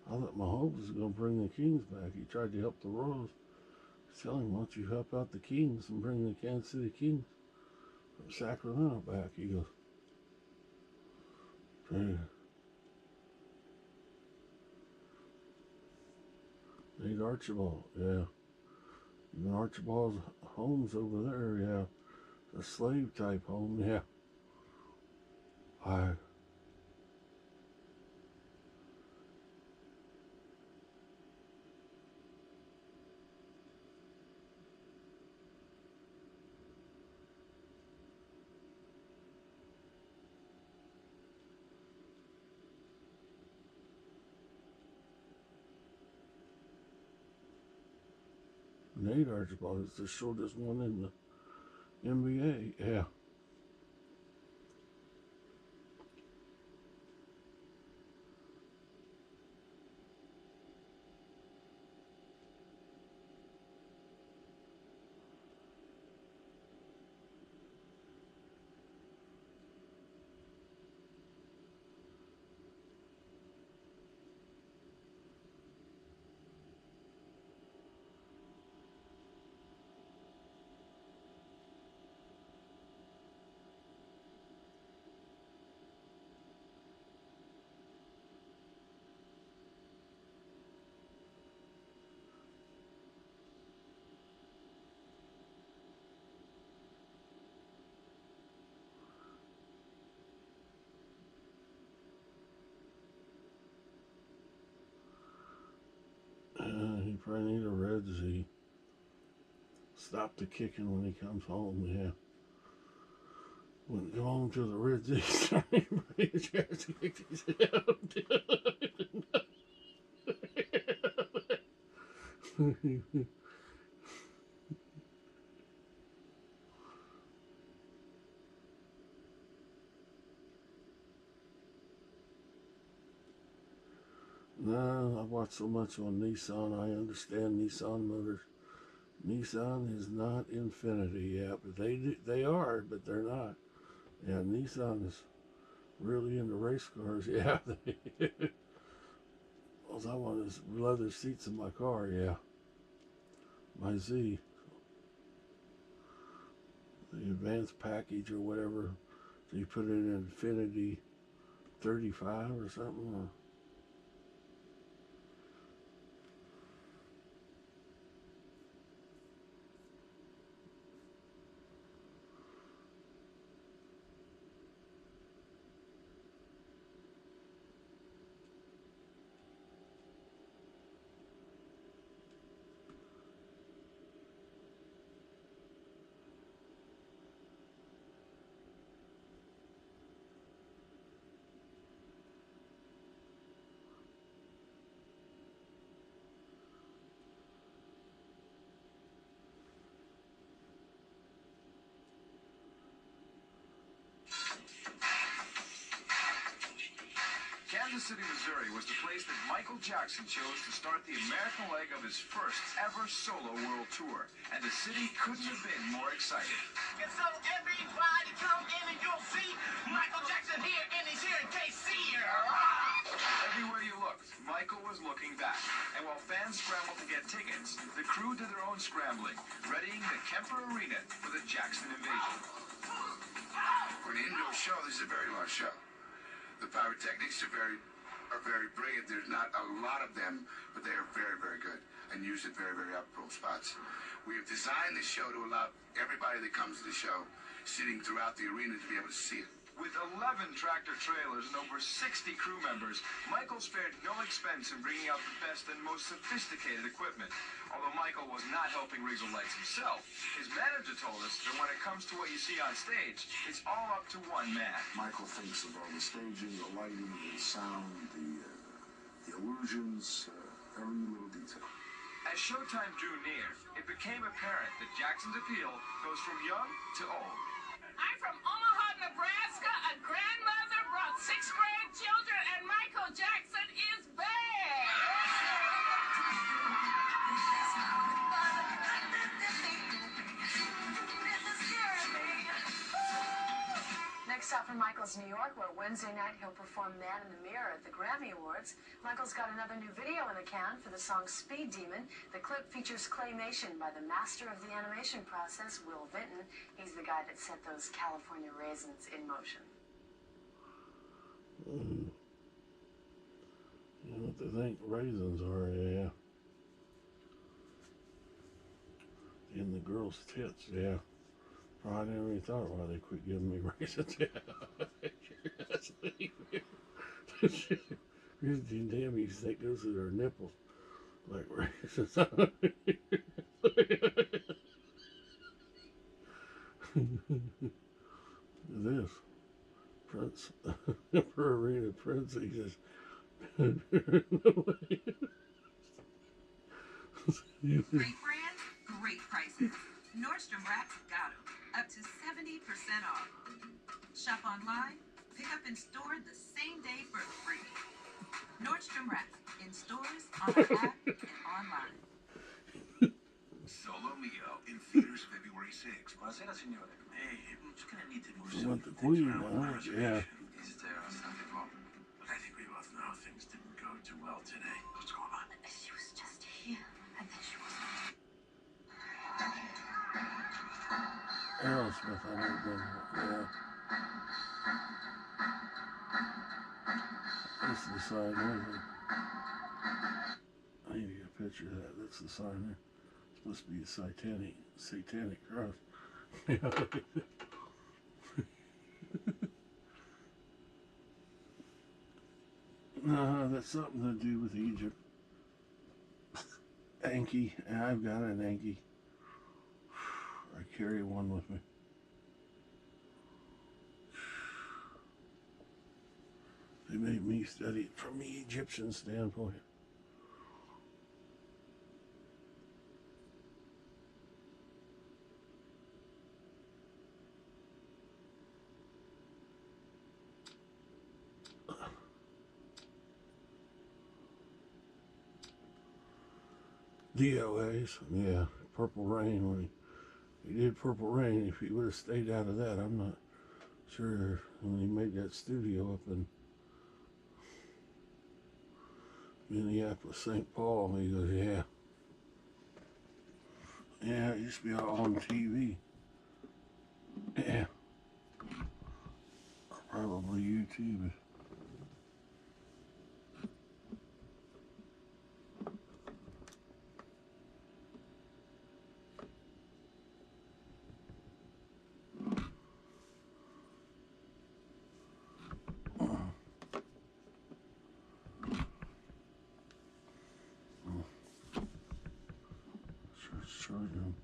I thought Mahomes was going to bring the Kings back. He tried to help the Royals. Tell him, why don't you help out the Kings and bring the Kansas City Kings from Sacramento back? He goes, Nate Archibald, yeah. Even Archibald's home's over there, yeah. A slave type home, yeah. I Nate Archibald is the shortest one in the NBA, yeah. He probably need a red Z. Stop the kicking when he comes home, yeah. Wouldn't go home till the red Z started. He tries to kick his head out. No, I watch so much on Nissan. I understand Nissan motors. Nissan is not Infinity yet, but they are, but they're not. Yeah, Nissan is really into race cars. Yeah, all I want is leather seats in my car. Yeah, my Z, the advanced package or whatever. So you put it in Infinity 35 or something. Or, Kansas City, Missouri was the place that Michael Jackson chose to start the American leg of his first ever solo world tour, and the city couldn't have been more excited. And so everybody come in and you'll see Michael Jackson here and he's here in KC. Everywhere you looked, Michael was looking back, and while fans scrambled to get tickets, the crew did their own scrambling, readying the Kemper Arena for the Jackson invasion. For an indoor show, this is a very large show. The pyrotechnics are very brilliant. There's not a lot of them, but they are very, very good and used at very, very apropos spots. We have designed the show to allow everybody that comes to the show sitting throughout the arena to be able to see it. With 11 tractor trailers and over 60 crew members, Michael spared no expense in bringing out the best and most sophisticated equipment. Although Michael was not helping Regal Lights himself, his manager told us that when it comes to what you see on stage, it's all up to one man. Michael thinks of all the staging, the lighting, the sound, the illusions, every little detail. As showtime drew near, it became apparent that Jackson's appeal goes from young to old. I'm from Omaha, Nebraska. A grandmother brought 6 grandchildren, and Michael Jackson is bad. Next stop for Michael's New York, where Wednesday night he'll perform Man in the Mirror at the Grammy Awards. Michael's got another new video in the can for the song Speed Demon. The clip features claymation by the master of the animation process, Will Vinton. He's the guy that set those California raisins in motion. You know what they think raisins are, yeah. in the girls' tits. Yeah. Probably never even thought why they quit giving me raisins. Here's the damn you think those are their nipples. Like raisins. This. Prince. Emperor Arena Prince. He says. Great brand, great prices. Nordstrom Rack's got 'em. Up to 70% off. Shop online, pick up in store the same day for free. Nordstrom Rack, in stores, on our app, and online. Solo Mio in theaters February 6th. Buonasera, signore. Hey, I'm just gonna need to move You some want the queen, huh? Yeah. Is there something wrong? But I think we both know things didn't go too well today. What's going on? She was just here, and then she wasn't. Aerosmith, I never been. Yeah. That's the sign there. I need to get a picture of that. That's the sign there. It's supposed to be a satanic cross. That's something to do with Egypt. Anki. I've got an Anki. I carry one with me. They made me study it from the Egyptian standpoint. DOAs, yeah, Purple Rain. When he did Purple Rain, if he would have stayed out of that, I'm not sure. When he made that studio up in Minneapolis, St. Paul, he goes, yeah, it used to be all on TV. Yeah, probably YouTube. Children.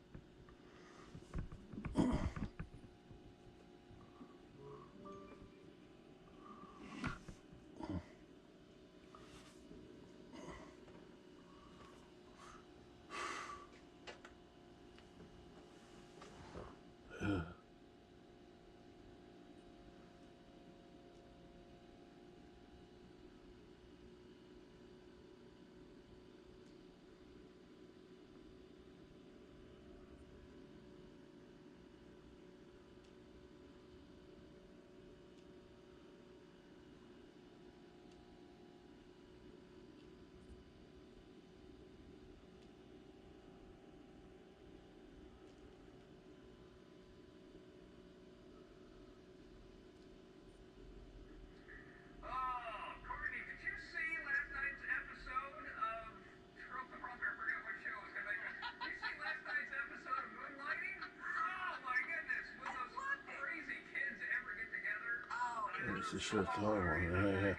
It's a shirt to all one. Yeah.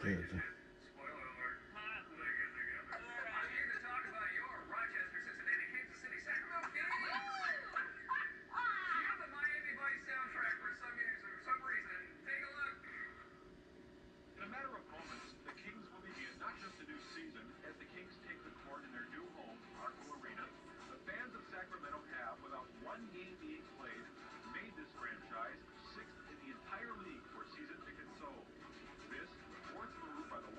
Dead. In a matter of moments, the Kings will begin not just a new season as the Kings take the court in their new home, Arco Arena. The fans of Sacramento have, without one game being played, made this franchise sixth in the entire league for season tickets sold. This, the fourth move by the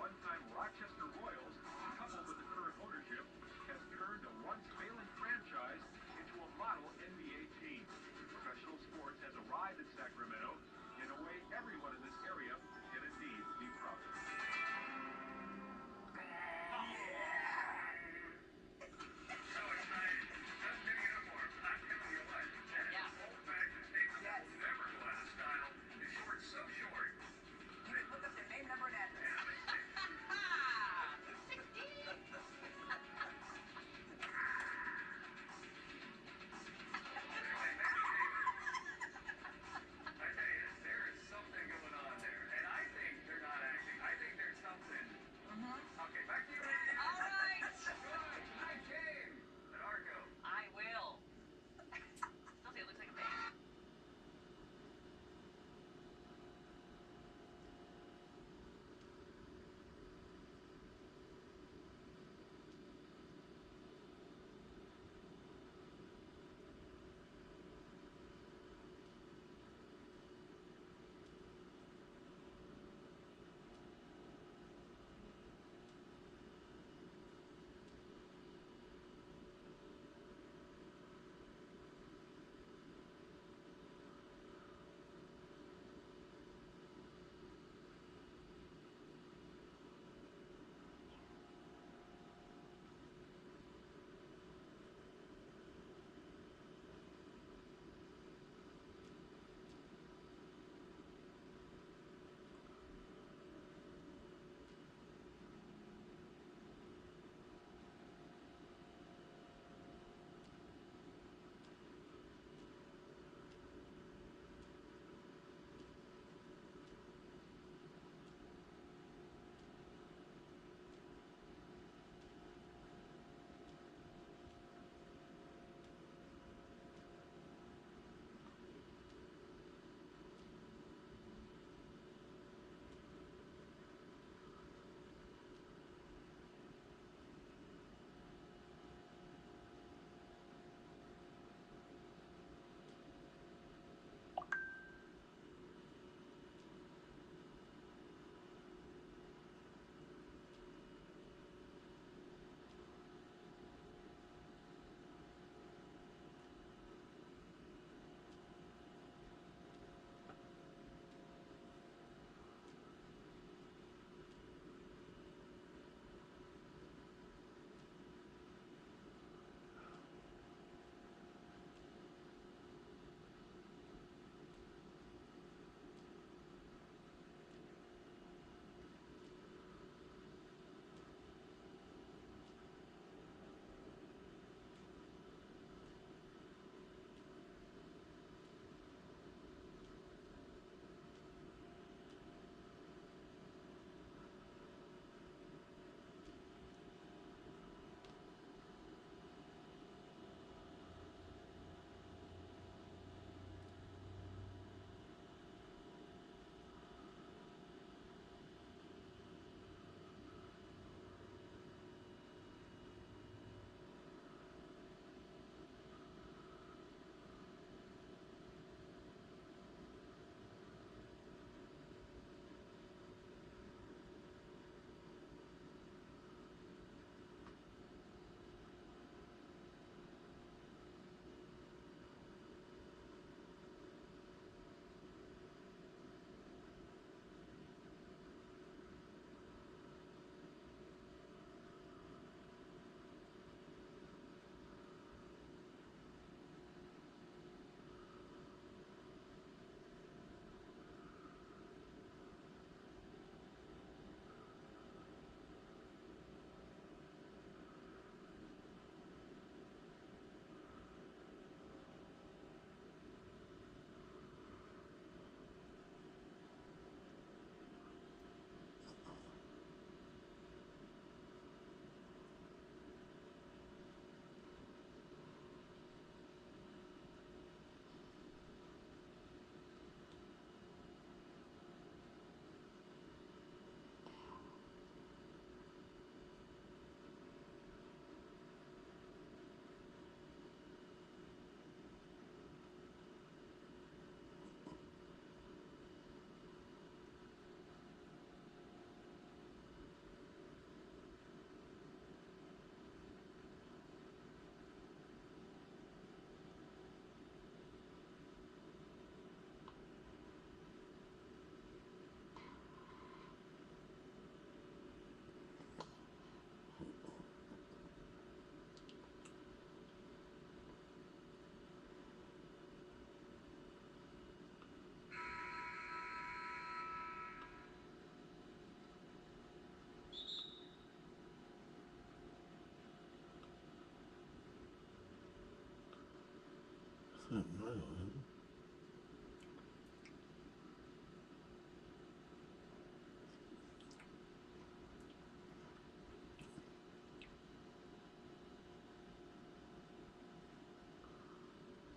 Clinton Rail, isn't it?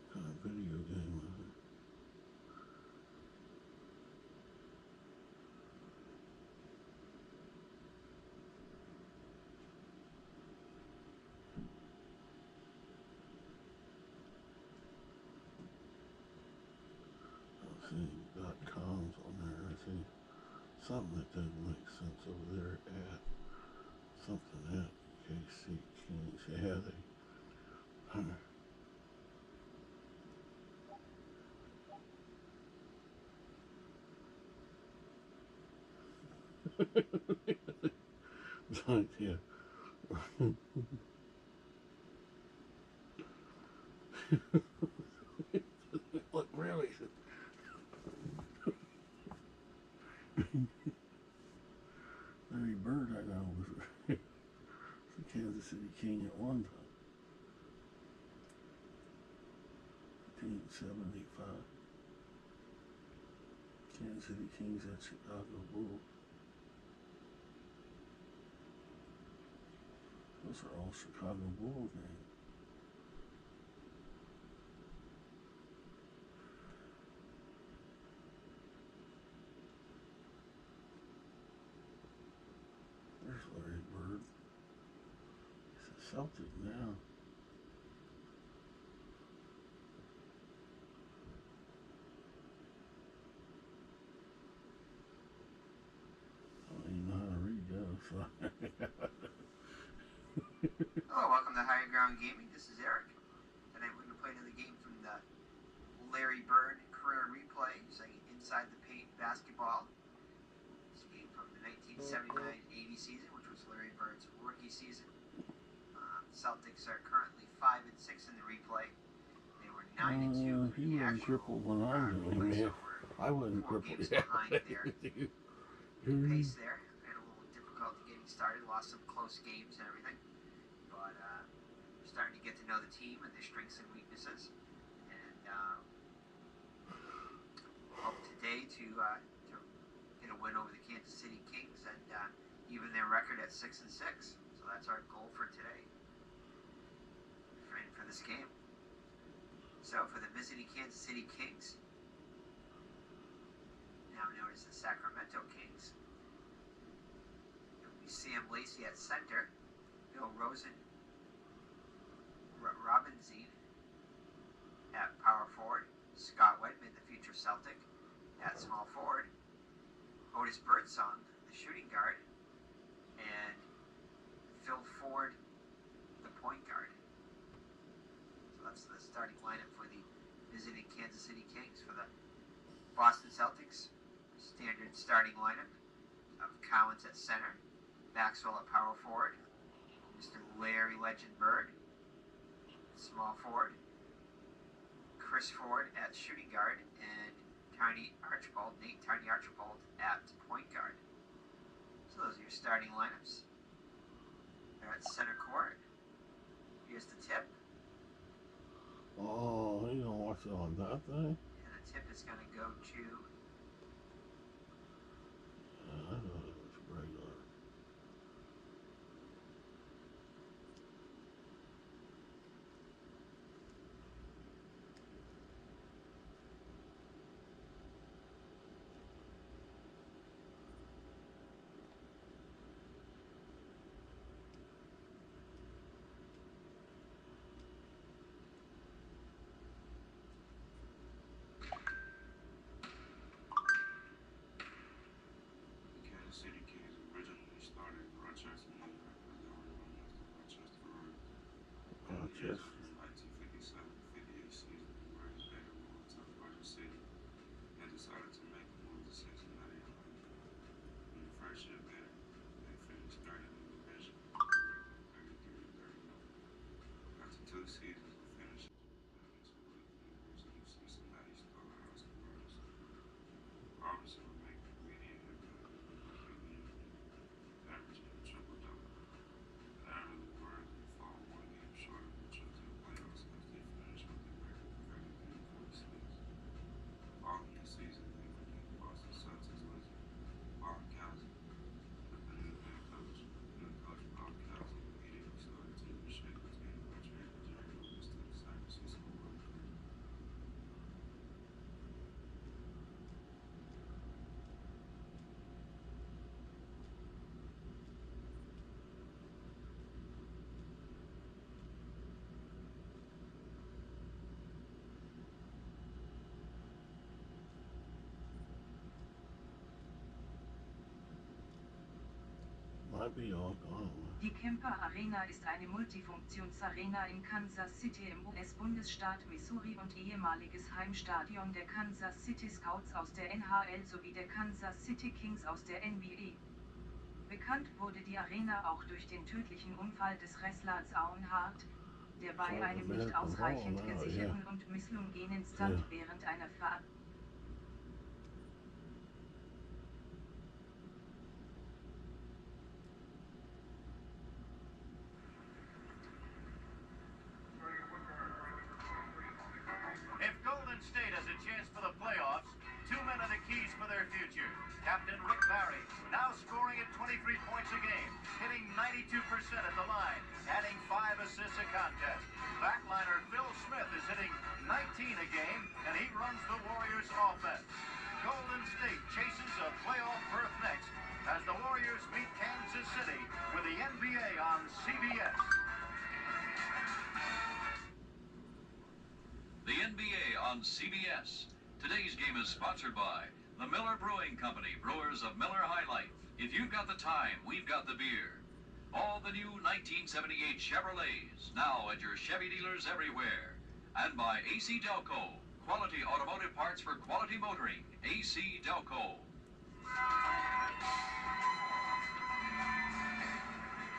What kind of video game was it? I see .coms on there. I see something that doesn't make sense over there at something at KC Kings. Yeah, it's like, yeah. Look, really. Larry Bird, I know, was the Kansas City King at one time. 1975. Kansas City Kings at Chicago Bulls. Those are all Chicago Bulls names. There's Larry Bird. He's a Celtic now. I don't even know how to read those. So. Hello, welcome to Higher Ground Gaming. This is Eric. Tonight we're going to play another game from the Larry Bird career replay, saying Inside the Paint basketball. This game from the 1979-80 season, which was Larry Bird's rookie season. Celtics are currently 5-6 in the replay. They were 9-2 He in the wasn't actual crippled when I was doing replay, it. so I wasn't we're 4 crippled games yet. behind there. Pace there. Had a little difficulty getting started. Lost some close games and everything. But we're starting to get to know the team and their strengths and weaknesses. And hope today to get a win over the Kansas City Kings and even their record at 6-6. So that's our goal for today. For this game. So for the visiting Kansas City Kings, now known as the Sacramento Kings, it will be Sam Lacey at center, Bill Robinson at power forward, Scott Wedman, the future Celtic, at small forward, Otis Birdsong, the shooting guard, and Phil Ford, the point guard. So that's the starting lineup for the visiting Kansas City Kings. For the Boston Celtics, standard starting lineup of Collins at center, Maxwell at power forward, Mr. Larry Legend Bird, small forward, Chris Ford at shooting guard, and Nate Tiny Archibald at point guard. So those are your starting lineups. They're at center court. Here's the tip. Oh, you don't watch it on that thing? And the tip is going to go to I thought it was regular. Kansas City Kings originally started in Rochester, New York, but they were known as the Rochester Royals. Rochester. From the 1957-58 season, the Braves later moved to Roger City and decided to make a move to Cincinnati, Atlanta. In the first year there, they finished third in the division, 33-31. After 2 seasons of finishing, University of Cincinnati started Oscar Robertson. Robertson would make the immediate impact of the rookie year, averaging a triple-double. And after the Birds would fall 1 game short of the trip to the playoffs as they finished with a record of 30 games. Might be on. I don't know. Die Kemper Arena ist eine Multifunktionsarena in Kansas City im US-Bundesstaat Missouri und ehemaliges Heimstadion der Kansas City Scouts aus der NHL sowie der Kansas City Kings aus der NBA. Bekannt wurde die Arena auch durch den tödlichen Unfall des Wrestlers Owen Hart, der bei einem nicht ausreichend gesicherten und misslungenen Stunt während einer Veranstaltung If Golden State has a chance for the playoffs, two men are the keys for their future. Captain Rick Barry, now scoring at 23 points a game, hitting 92% at the line, adding 5 assists a contest. Backliner Phil Smith is hitting 19 a game, and he runs the Warriors' offense. Golden State chases a playoff berth next as the Warriors meet Kansas City with the NBA on CBS. The NBA on CBS. Today's game is sponsored by the Miller Brewing Company, brewers of Miller High Life. If you've got the time, we've got the beer. All the new 1978 Chevrolets, now at your Chevy dealers everywhere. And by AC Delco, quality automotive parts for quality motoring. AC Delco.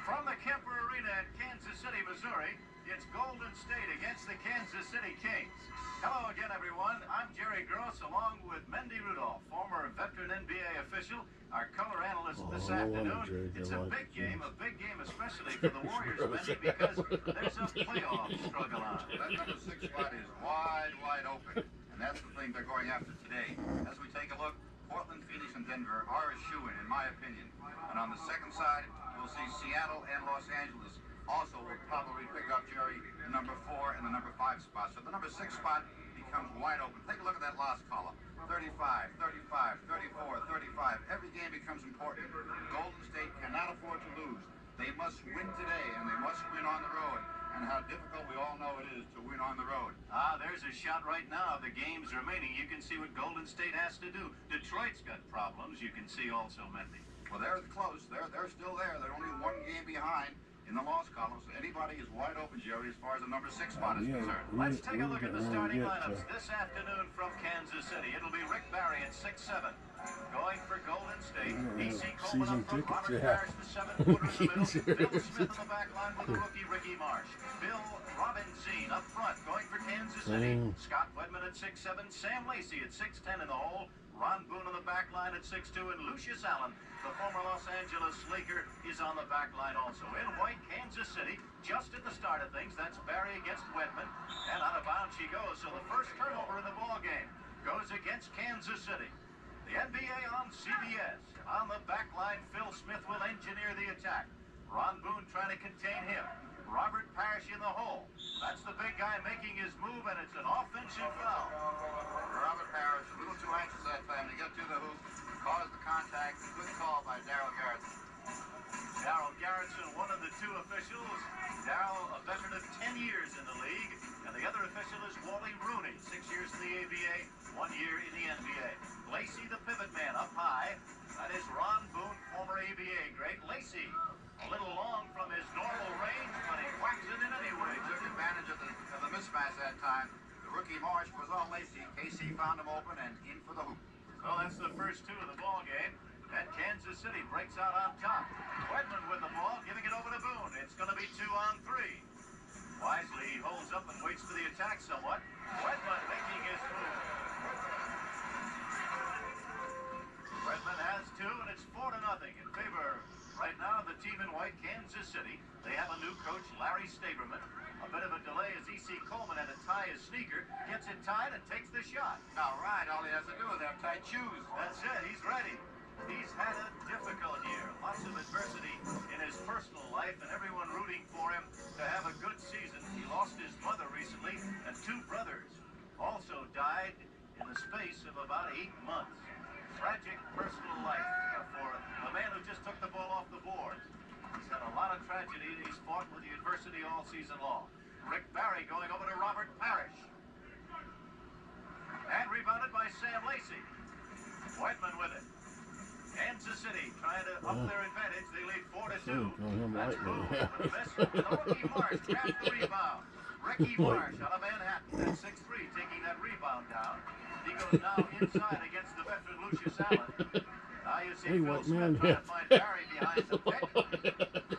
From the Kemper Arena in Kansas City, Missouri, it's Golden State against the Kansas City Kings. Hello again, everyone. I'm Jerry Gross, along with Mendy Rudolph, former veteran NBA official, our color analyst this afternoon. It's a big game especially for the Warriors, Mendy, because there's a playoff struggle on. That number 6 spot is wide open, and that's the thing they're going after today. As we take a look, Portland, Phoenix, and Denver are a shoo-in, in my opinion. And on the second side, we'll see Seattle and Los Angeles. Also, we'll probably pick up, Jerry, the number 4 and the number 5 spot. So the number 6 spot becomes wide open. Take a look at that last column. 35, 35, 34, 35. Every game becomes important. Golden State cannot afford to lose. They must win today, and they must win on the road. And how difficult we all know it is to win on the road. There's a shot right now. The game's remaining. You can see what Golden State has to do. Detroit's got problems. You can see also, Mendy. Well, they're close. They're still there. They're only 1 game behind in the loss column, so anybody is wide open, Jerry, as far as the number 6 spot is concerned. Let's take a look at the starting lineups this afternoon from Kansas City. It'll be Rick Barry at 6'7", going for Golden State. E.C. Coleman up front, Robert Parrish, the 7-footer in the middle, Bill Smith on the back line with the rookie Ricky Marsh. Bill Robinson up front, going for Kansas City. Scott Wedman at 6'7", Sam Lacey at 6'10" in the hole. Ron Boone on the back line at 6'2", and Lucius Allen, the former Los Angeles Laker, is on the back line also. In white, Kansas City, just at the start of things, that's Barry against Wedman, and out of bounds she goes. So the first turnover in the ball game goes against Kansas City. The NBA on CBS. On the back line, Phil Smith will engineer the attack. Ron Boone trying to contain him. Robert Parrish in the hole. That's the big guy making his move, and it's an offensive foul. Robert Parrish, a little too anxious that time to get to the hoop, caused the contact. Good call by Darryl Garrison. Darryl Garrison, one of the 2 officials. Darryl, a veteran of 10 years in the league, and the other official is Wally Rooney, 6 years in the ABA, 1 year in the NBA. Lacey, the pivot man, up high. That is Ron Boone, former ABA great. Lacey, a little long from his normal range, but he whacks it in anyway. He took advantage of the mismatch that time. The rookie Marsh was on Lacey. KC found him open and in for the hoop. So that's the first 2 of the ball game. And Kansas City breaks out on top. Wedman with the ball, giving it over to Boone. It's going to be 2-on-3. Wisely, he holds up and waits for the attack somewhat. Wedman making his move. Wedman has 2, and it's 4-0 in favor. Right now, the team in white, Kansas City, they have a new coach, Larry Staberman. A bit of a delay as E.C. Coleman had to tie his sneaker, gets it tied and takes the shot. All right, all he has to do is have tight shoes. That's it, he's ready. He's had a difficult year, lots of adversity in his personal life, and everyone rooting for him to have a good season. He lost his mother recently, and 2 brothers also died in the space of about 8 months. Tragic personal life for the man who just took the ball off the board. He's had a lot of tragedy, and he's fought with the adversity all season long. Rick Barry going over to Robert Parrish. And rebounded by Sam Lacey. Whiteman with it. Kansas City trying to up their advantage. They lead 4-2 Oh, call him That's Lightning. Boone with a miss. And Ricky Marsh grabbed the rebound. Ricky Marsh out of Manhattan at 6'3", taking that rebound down. He goes now inside against the veteran Lucius Allen. Now you see Hey, Phil white Smith man. trying to find Barry behind the pick.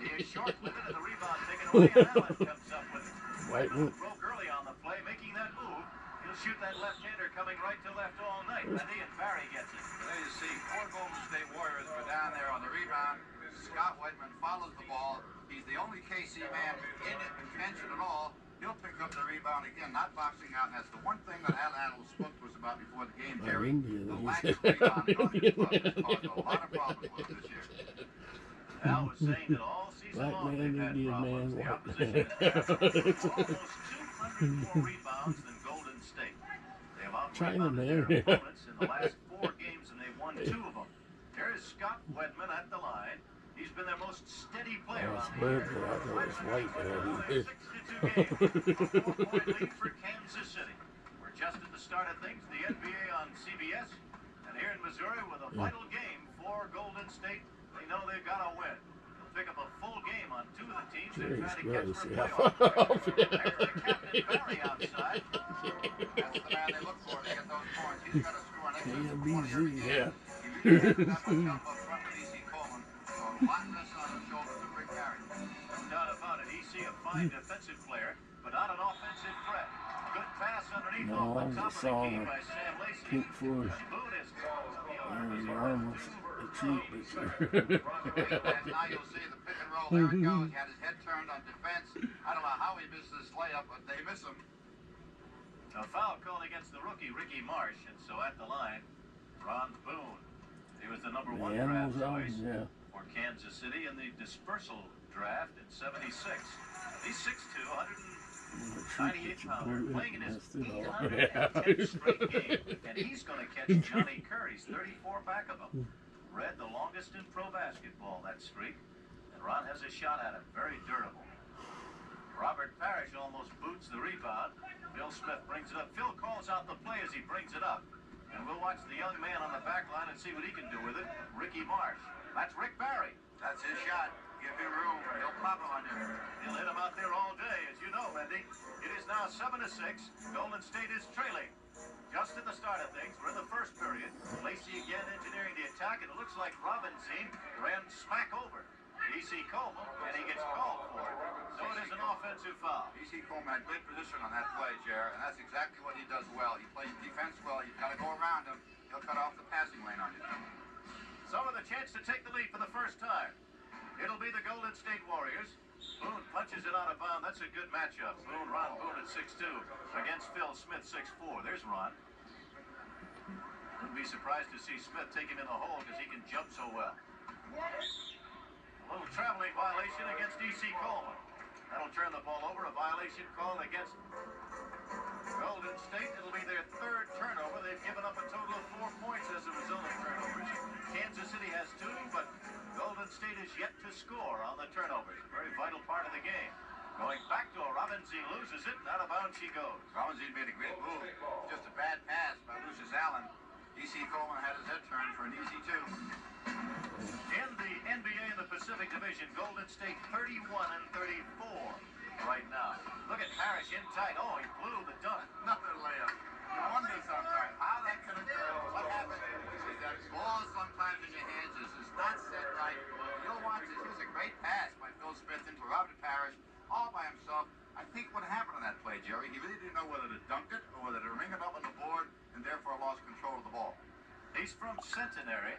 He is short-lived and the rebound taken away, and Allen comes up with it. White man. Broke early on the play, making that move. He'll shoot that left-hander coming right to left all night. Randy, and Barry gets it. There you see 4 Golden State Warriors were down there on the rebound. Scott Whitman follows the ball. He's the only KC man in contention at all. He'll pick up the rebound again, not boxing out. And that's the one thing that Al Adel spoke to us about before the game, Jerry. The lack of rebounding on his club has caused a lot of problems with him this year. Al was saying that all season Black long man, they've had Indian problems. man, The white opposition has almost 200 more rebounds than Golden State. They have China out-rebounded man. their opponents in the last 4 games, and they've won 2 of them. There is Scott Wedman at the line. He's been their most steady player on the year. I thought it was white. 6-2 game. A 4-point lead for Kansas City. We're just at the start of things. The NBA on CBS. And here in Missouri with a vital game for Golden State. They know they've got to win. They'll pick up a full game on 2 of the teams they're trying to catch for a playoff. There's the captain, Barry, outside. That's the man they look for to get those points. He's got to score an extra 20 KMBZ, every game. yeah. He really hasn't got much help up front with E.C. Coleman. So a lot less on the shoulders of Rick Barry. No doubt about it. EC a fine defensive player, but not an offensive threat. Good pass underneath off the top of the key by Sam Lacey. Pink Floyd. Boone is The arm was a cheap picture. Now you'll see the pick and roll. There it goes. He had his head turned on defense. I don't know how he missed this layup, but they miss him. A foul called against the rookie Ricky Marsh, and so at the line, Ron Boone. He was the number 1 draft choice for Kansas City in the dispersal draft in '76. He's 6'2", 198 pounder, playing in his 810th straight game, and he's going to catch Johnny Curry's 34 back of him. Read the longest in pro basketball, that streak, and Ron has a shot at him, very durable. Robert Parrish almost boots the rebound. Phil Smith brings it up. Phil calls out the play as he brings it up. And we'll watch the young man on the back line and see what he can do with it. Ricky Marsh. That's Rick Barry. That's his shot. Give him room. He'll pop him on you. He'll hit him out there all day, as you know, Mendy. It is now 7-6. Golden State is trailing. Just at the start of things, we're in the first period. Lacey again engineering the attack, and it looks like Robinson ran smack over E.C. Coleman, and he gets called for it. So it is an offensive foul. E.C. Coleman had great position on that play, Jer, and that's exactly what he does well. He plays defense well. You've got to go around him. He'll cut off the passing lane on you. So with a chance to take the lead for the first time, it'll be the Golden State Warriors. Boone punches it out of bounds. That's a good matchup. Ron Boone at 6'2" against Phil Smith 6'4". There's Ron. Wouldn't be surprised to see Smith take him in the hole because he can jump so well. A little traveling violation against E.C. Coleman. That'll turn the ball over. A violation called against Golden State. It'll be their 3rd turnover. They've given up a total of 4 points as a result of turnovers. Kansas City has 2, but Golden State is yet to score on the turnovers. A very vital part of the game. Going back to a Robinson, loses it. Out of bounds she goes. Robinson made a great move. Just a bad pass by Lucius Allen. E.C. Coleman had his head turned for an easy 2. In the NBA in the Pacific Division, Golden State 31-34 right now. Look at Parrish in tight. Oh, he blew the dunk. Another layup. You wonder sometimes how that can occur. What happens is that ball sometimes in your hands is not set right. You'll watch this. Here's a great pass by Phil Smith into Robert Parrish all by himself. I think what happened on that play, Jerry, he really didn't know whether to dunk it or whether to ring it up on the board and therefore lost control of the ball. He's from Centenary.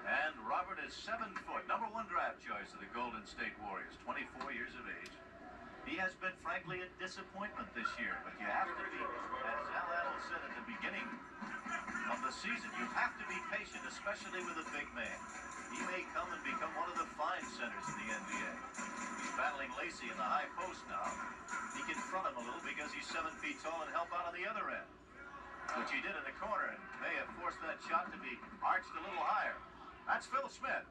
And Robert is 7 foot, number 1 draft choice of the Golden State Warriors, 24 years of age. He has been, frankly, a disappointment this year, but you have to be, as Al Adel said at the beginning of the season, you have to be patient, especially with a big man. He may come and become one of the fine centers in the NBA. He's battling Lacey in the high post now. He can front him a little because he's 7 feet tall and help out on the other end, which he did in the corner and may have forced that shot to be arched a little higher. That's Phil Smith.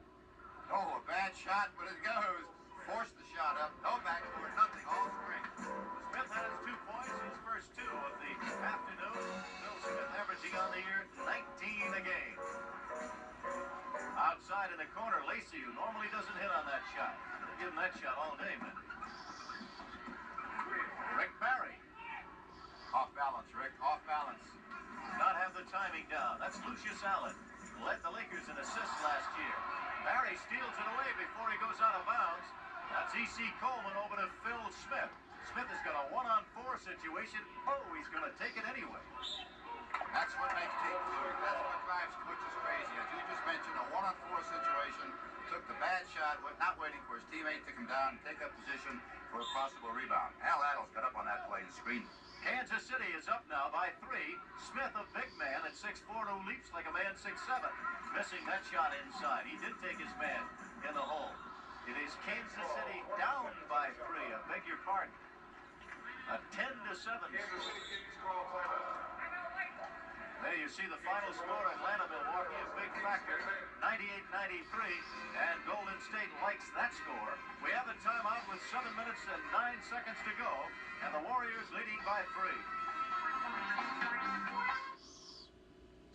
Oh, a bad shot, but it goes. Forced the shot up. No backboard, nothing, all spring. Smith had his 2 points, his first 2 of the afternoon. Phil Smith averaging on the year 19 a game. Outside. wide in the corner. Lacey, who normally doesn't hit on that shot. They'll give him that shot all day, man. Rick Barry. Off balance, Rick. Off balance. Not have the timing down. That's Lucius Allen. Led the Lakers in assists last year. Barry steals it away before he goes out of bounds. That's E.C. Coleman over to Phil Smith. Smith has got a 1-on-4 situation. Oh, he's going to take it anyway. That's what makes teams work. That's what drives coaches crazy. As you just mentioned, a 1-on-4 situation. Took the bad shot, not waiting for his teammate to come down and take up position for a possible rebound. Al Addles got up on that play and screened. Kansas City is up now by 3. Smith, a big man at 6'4", who leaps like a man 6'7", missing that shot inside. He did take his man in the hole. It is Kansas City down by 3. I beg your pardon. A 10-7 score. There you see the final score. Atlanta, Milwaukee, a big factor. 98-93, and Golden State likes that score. We have a timeout with 7 minutes and 9 seconds to go, and the Warriors leading by 3.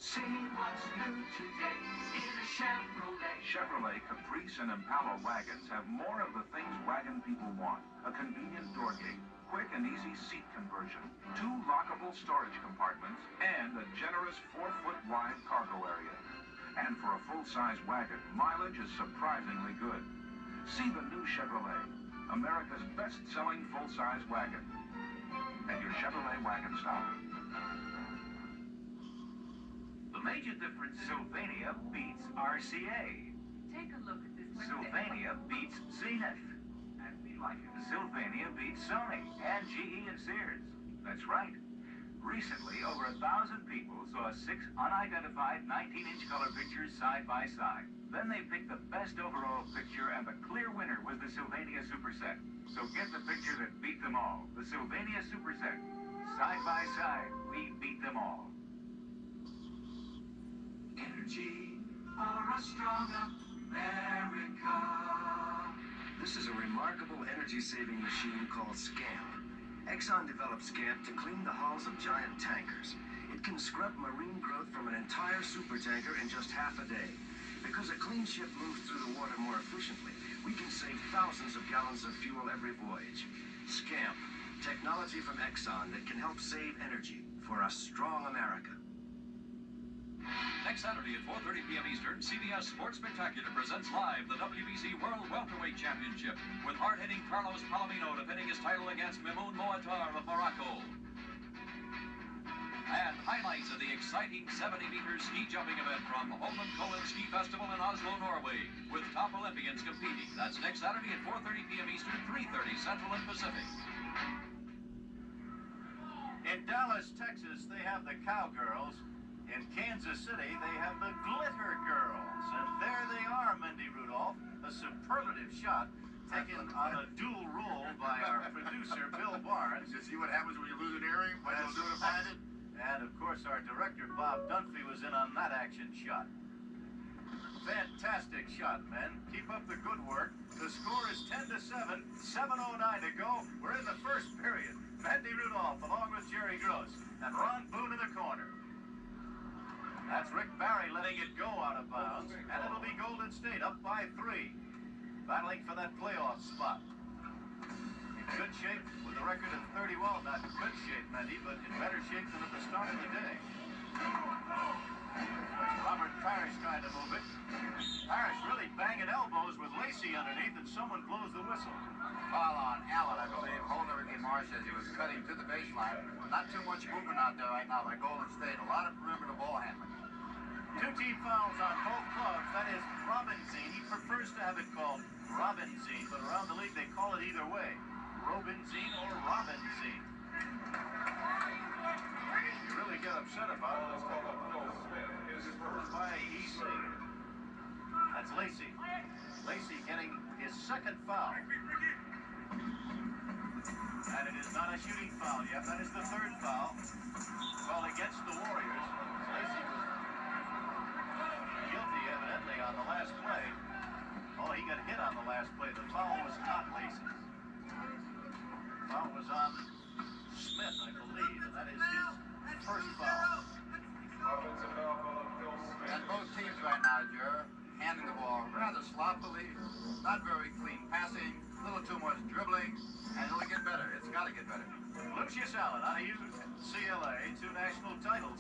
See what's new today in a Chevrolet. Chevrolet Caprice and Impala wagons have more of the things wagon people want. A convenient door gate, quick and easy seat conversion, 2 lockable storage compartments, and a generous 4-foot wide cargo area. And for a full-size wagon, mileage is surprisingly good. See the new Chevrolet, America's best-selling full-size wagon, at your Chevrolet wagon stop. The major difference, Sylvania beats RCA. Take a look at this. Sylvania beats Zenith. And we like it. Sylvania beats Sony and GE and Sears. That's right. Recently, over 1,000 people saw 6 unidentified 19-inch color pictures side by side. Then they picked the best overall picture, and the clear winner was the Sylvania Superset. So get the picture that beat them all. The Sylvania Superset. Side by side, we beat them all. Energy for a stronger America. This is a remarkable energy-saving machine called SCAMP. Exxon developed SCAMP to clean the hulls of giant tankers. It can scrub marine growth from an entire supertanker in just half a day. Because a clean ship moves through the water more efficiently, we can save thousands of gallons of fuel every voyage. SCAMP, technology from Exxon that can help save energy for a strong America. Next Saturday at 4:30 p.m. Eastern, CBS Sports Spectacular presents live the WBC World Welterweight Championship with hard-hitting Carlos Palomino defending his title against Mimoun Moatar of Morocco. And highlights of the exciting 70-meter ski jumping event from Holmenkollen Ski Festival in Oslo, Norway, with top Olympians competing. That's next Saturday at 4:30 p.m. Eastern, 3:30 Central and Pacific. In Dallas, Texas, they have the Cowgirls. In Kansas City, they have the Glitter Girls. And there they are, Mendy Rudolph. A superlative shot taken on a dual roll by our producer, Bill Barnes. You see what happens when you lose an earring? What you'll do to find it? And, of course, our director, Bob Dunphy, was in on that action shot. Fantastic shot, men. Keep up the good work. The score is 10-7, 7:09 to go. We're in the first period. Mendy Rudolph, along with Jerry Gross, and Ron Boone in the corner. That's Rick Barry letting it go out of bounds, and it'll be Golden State up by 3, battling for that playoff spot. In good shape with a record of 30, well, not good shape, Mendy, but in better shape than at the start of the day. Robert Parrish trying to move it. Parrish really banging elbows with Lacey underneath, and someone blows the whistle. Foul on Allen, I believe. Holder Ricky Marsh as he was cutting to the baseline. Not too much movement out there right now by Golden State. A lot of perimeter ball handling. 2 team fouls on both clubs. That is Robinzine. He prefers to have it called Robinzine, but around the league they call it either way. Robinzine or Robinzine. You really get upset about it. Let's take a look. By EC. That's Lacey. Lacey getting his second foul. And it is not a shooting foul yet. That is the 3rd foul. Well, against the Warriors. Lacey was guilty, evidently, on the last play. Oh, he got hit on the last play. The foul was not Lacey's. The foul was on Smith, I believe, and that is his first foul. And both teams right now, Jer, handing the ball rather sloppily, not very clean passing, a little too much dribbling, and it'll get better. It's got to get better. Lucius Allen out of UCLA, 2 national titles.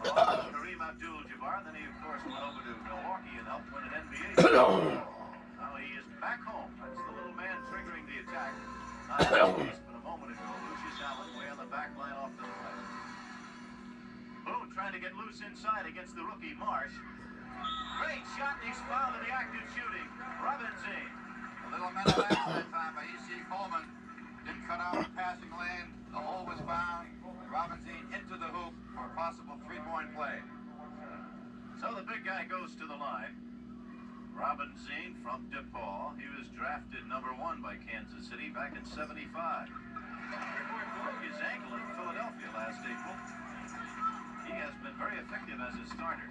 Along with Kareem Abdul-Jabbar, then he of course went over to Milwaukee and helped win an NBA title. Now he is back home. That's the little man triggering the attack. But a moment ago, Lucius Allen way on the back line off to the left. Boone trying to get loose inside against the rookie Marsh. Great shot, and he's fouled in the active shooting. Robinson. A little mental lapse that time by E.C. Coleman. Didn't cut out the passing lane. The hole was found. Robinson into the hoop for a possible 3-point play. So the big guy goes to the line. Robin Zine from DePaul. He was drafted #1 by Kansas City back in '75. Broke his ankle in Philadelphia last April. He has been very effective as a starter.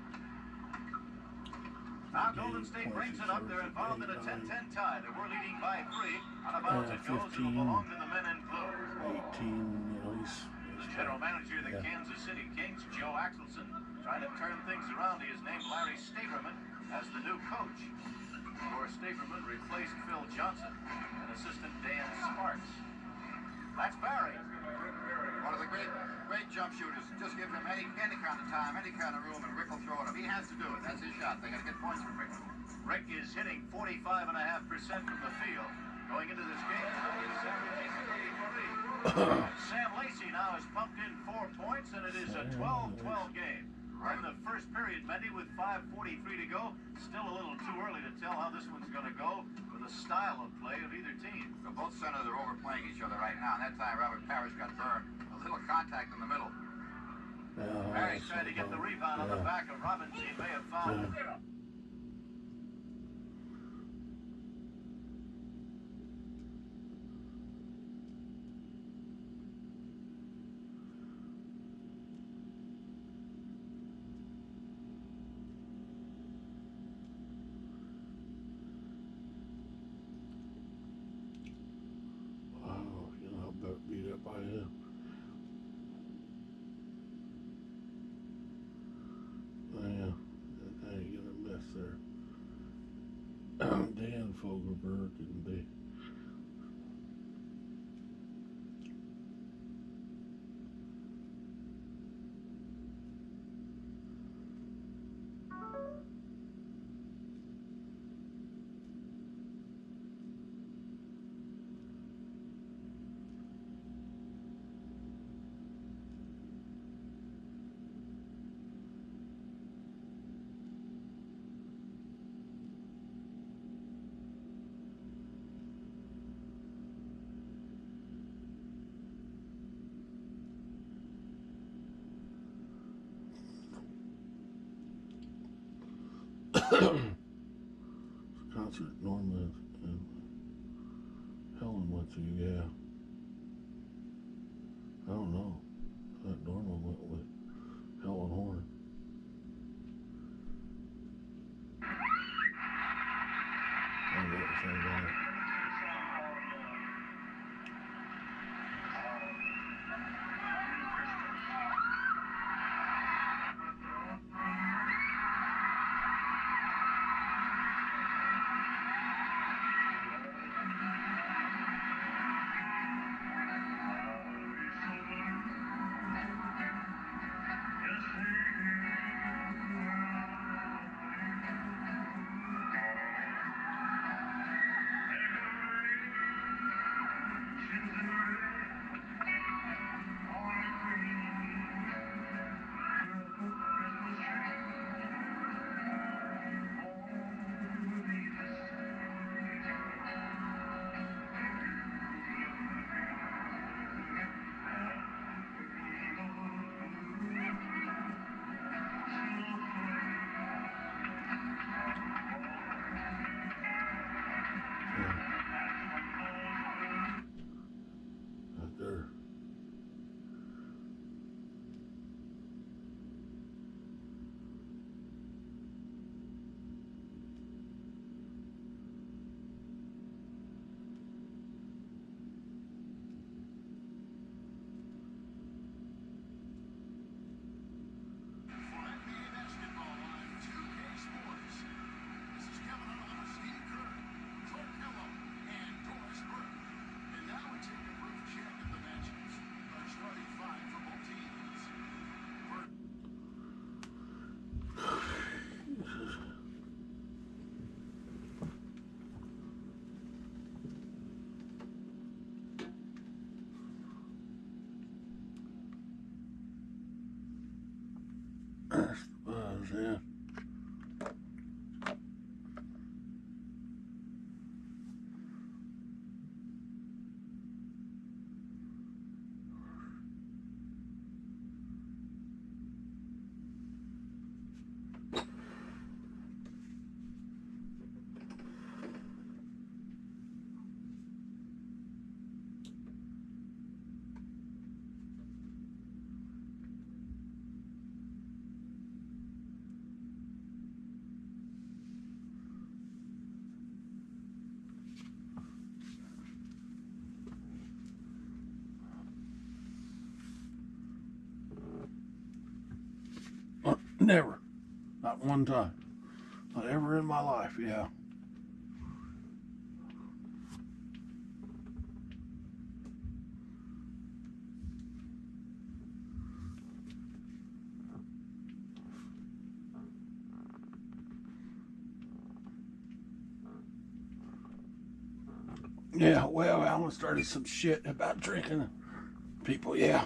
Now Golden State brings it up. They're involved in a 10-10 tie. They were leading by 3. Out of bounds it goes. It will belong to the men in blue. 18, The general manager of the Kansas City Kings, Joe Axelson, trying to turn things around. He has named Larry Staverman as the new coach. Of course, Staverman replaced Phil Johnson and assistant Dan Sparks. That's Barry. One of the great jump shooters. Just give him any kind of time, any kind of room, and Rick will throw it up. He has to do it. That's his shot. They got to get points from Rick. Rick is hitting 45.5% from the field. Going into this game, he is averaging 33. Sam Lacey now has pumped in 4 points, and it is a 12-12 game. In the first period, Mendy with 5:43 to go. Still a little too early to tell how this one's going to go with the style of play of either team. So both centers are overplaying each other right now, and that time Robert Parrish got burned. A little contact in the middle. Parrish tried to get the rebound on the back of Robinson. He may have fouled him. Beat up by him. Yeah, I ain't gonna mess there. Dan Fogelberg and they. Concert Norma and Helen went to, yeah. I don't know. I thought Norma went with Helen Horn. I don't know what to say about it. saying? Never. Not one time. Not ever in my life, yeah. Yeah, well, Alan started some shit about drinking people, yeah.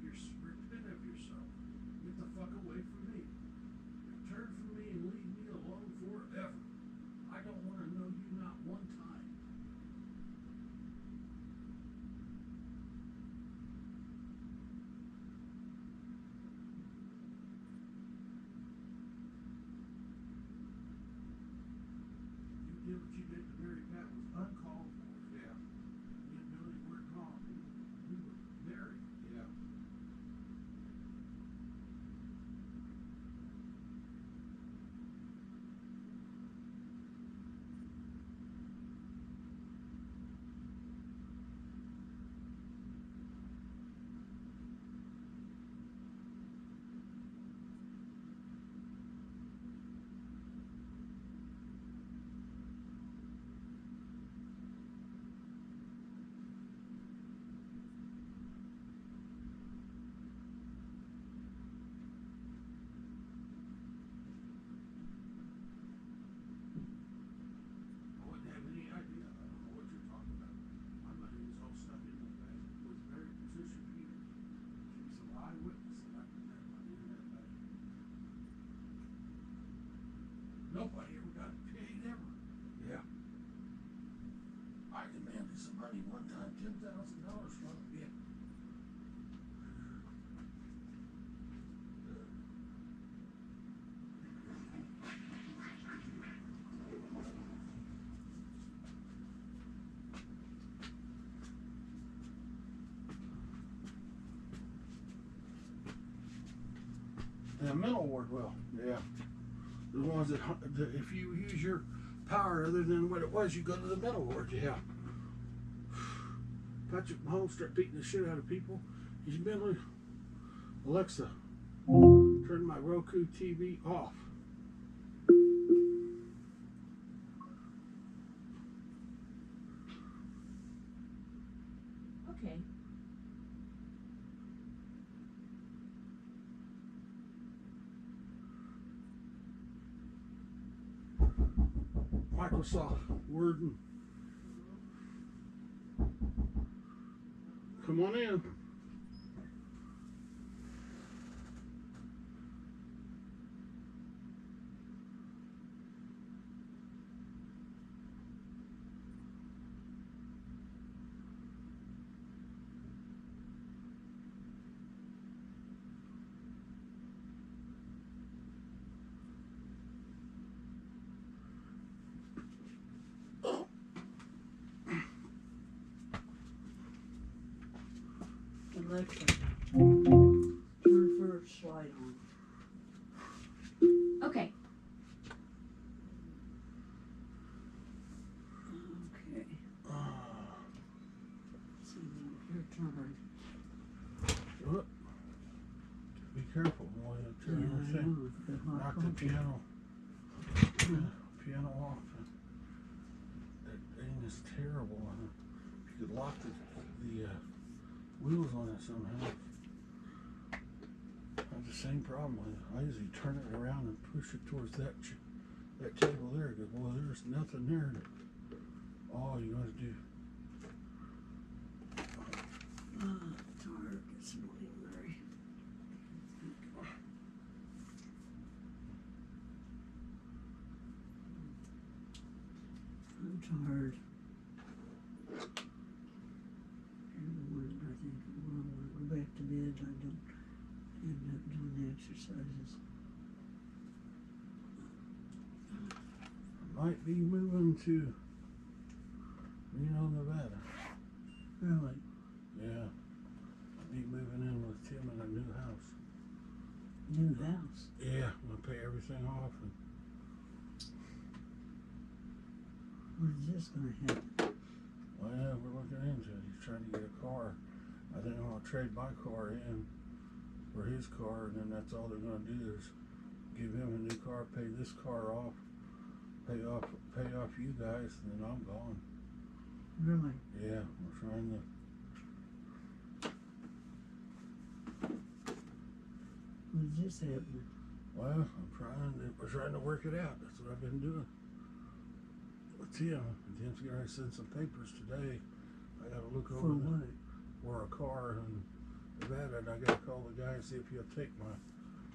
of yourself. Get the fuck away from me. Turn from me and leave me alone forever. I don't want to know you not one time. You did what you did to Mary Pat was uncalled for. Yeah. Me and Billy were gone. We were married. Yeah. I wouldn't have any idea. I don't know what you're talking about. My money was all stuck in the bank with very position here. Give me some eyewitness and I put that money in that bank. Nobody ever got paid ever. Yeah. I demanded some money one time, $10,000 from him. Yeah. The mental ward will, yeah. The ones that if you use your power other than what it was, you go to the mental ward, yeah. Patrick Mahomes start beating the shit out of people. He's mentally. Alexa, turn my Roku TV off. Okay. Microsoft Word. Come on in. Alexa, turn first slide on. Okay. Okay. See, your turn. What? Be careful while you turn everything. Knock the piano off. That thing is terrible. If you could lock the wheels on it somehow. I have the same problem with it. I usually turn it around and push it towards that table there. Go, boy, there's nothing there. All you gotta do. It's hard. It's annoying, Mary. I'm tired. Go back to bed. I don't end up doing the exercises. Might be moving to Reno, Nevada. Really? Yeah. I'll be moving in with Tim in a new house. New house? Yeah, I'm gonna pay everything off. And when's this gonna happen? well, yeah, we're looking into it. He's trying to get a car. I think I'm gonna trade my car in for his car, and then that's all they're gonna do is give him a new car, pay this car off, pay off you guys, and then I'm gone. Really? Yeah, we're trying to. When's this happening? Well, we're trying to work it out. That's what I've been doing. With Tim. Tim's gonna send some papers today. I gotta look over for what? for a car, and Nevada, and I gotta call the guy and see if he'll take my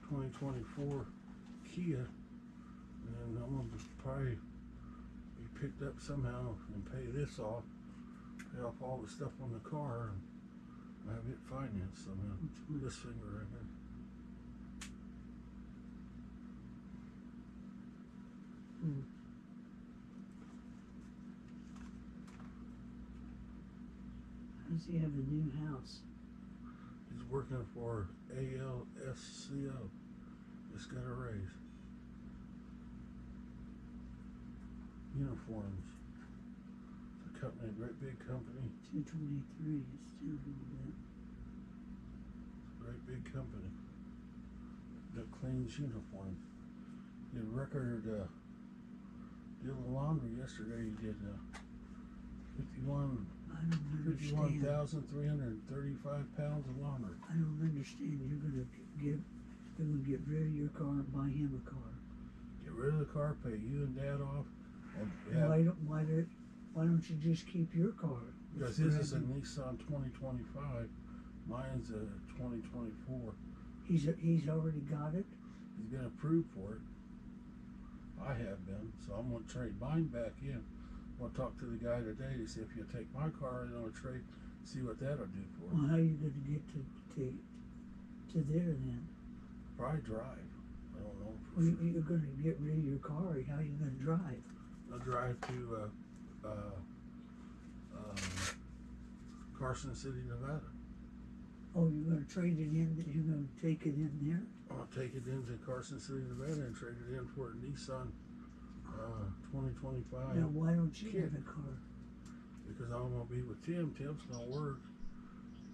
2024 Kia, and I'm gonna probably be picked up somehow and pay this off, pay off all the stuff on the car, and have it financed somehow. This finger right here. How does he have a new house? He's working for ALSCO. Just got a raise. Uniforms. It's a company, a great big company. 223 is still a little bit. It's a great big company that cleans uniforms. Did a record deal of laundry yesterday. He did 51,335 pounds of laundry. I don't understand. You're gonna get rid of your car and buy him a car. Get rid of the car, pay you and Dad off, and why don't you just keep your car? Because his is a Nissan 2025, mine's a 2024. He's already got it. He's been approved for it. I have been, so I'm gonna trade mine back in. I'm gonna talk to the guy today to see if he'll take my car and I'll trade, see what that'll do for him. Well, how are you gonna get to there then? Probably drive. I don't know. Well, you're gonna get rid of your car. How are you gonna drive? I'll drive to Carson City, Nevada. Oh, you're gonna trade it in? You're gonna take it in there? I'll take it into Carson City, Nevada, and trade it in for a Nissan 2025. Now, why don't you have a car? Because I'm gonna be with Tim. Tim's gonna work.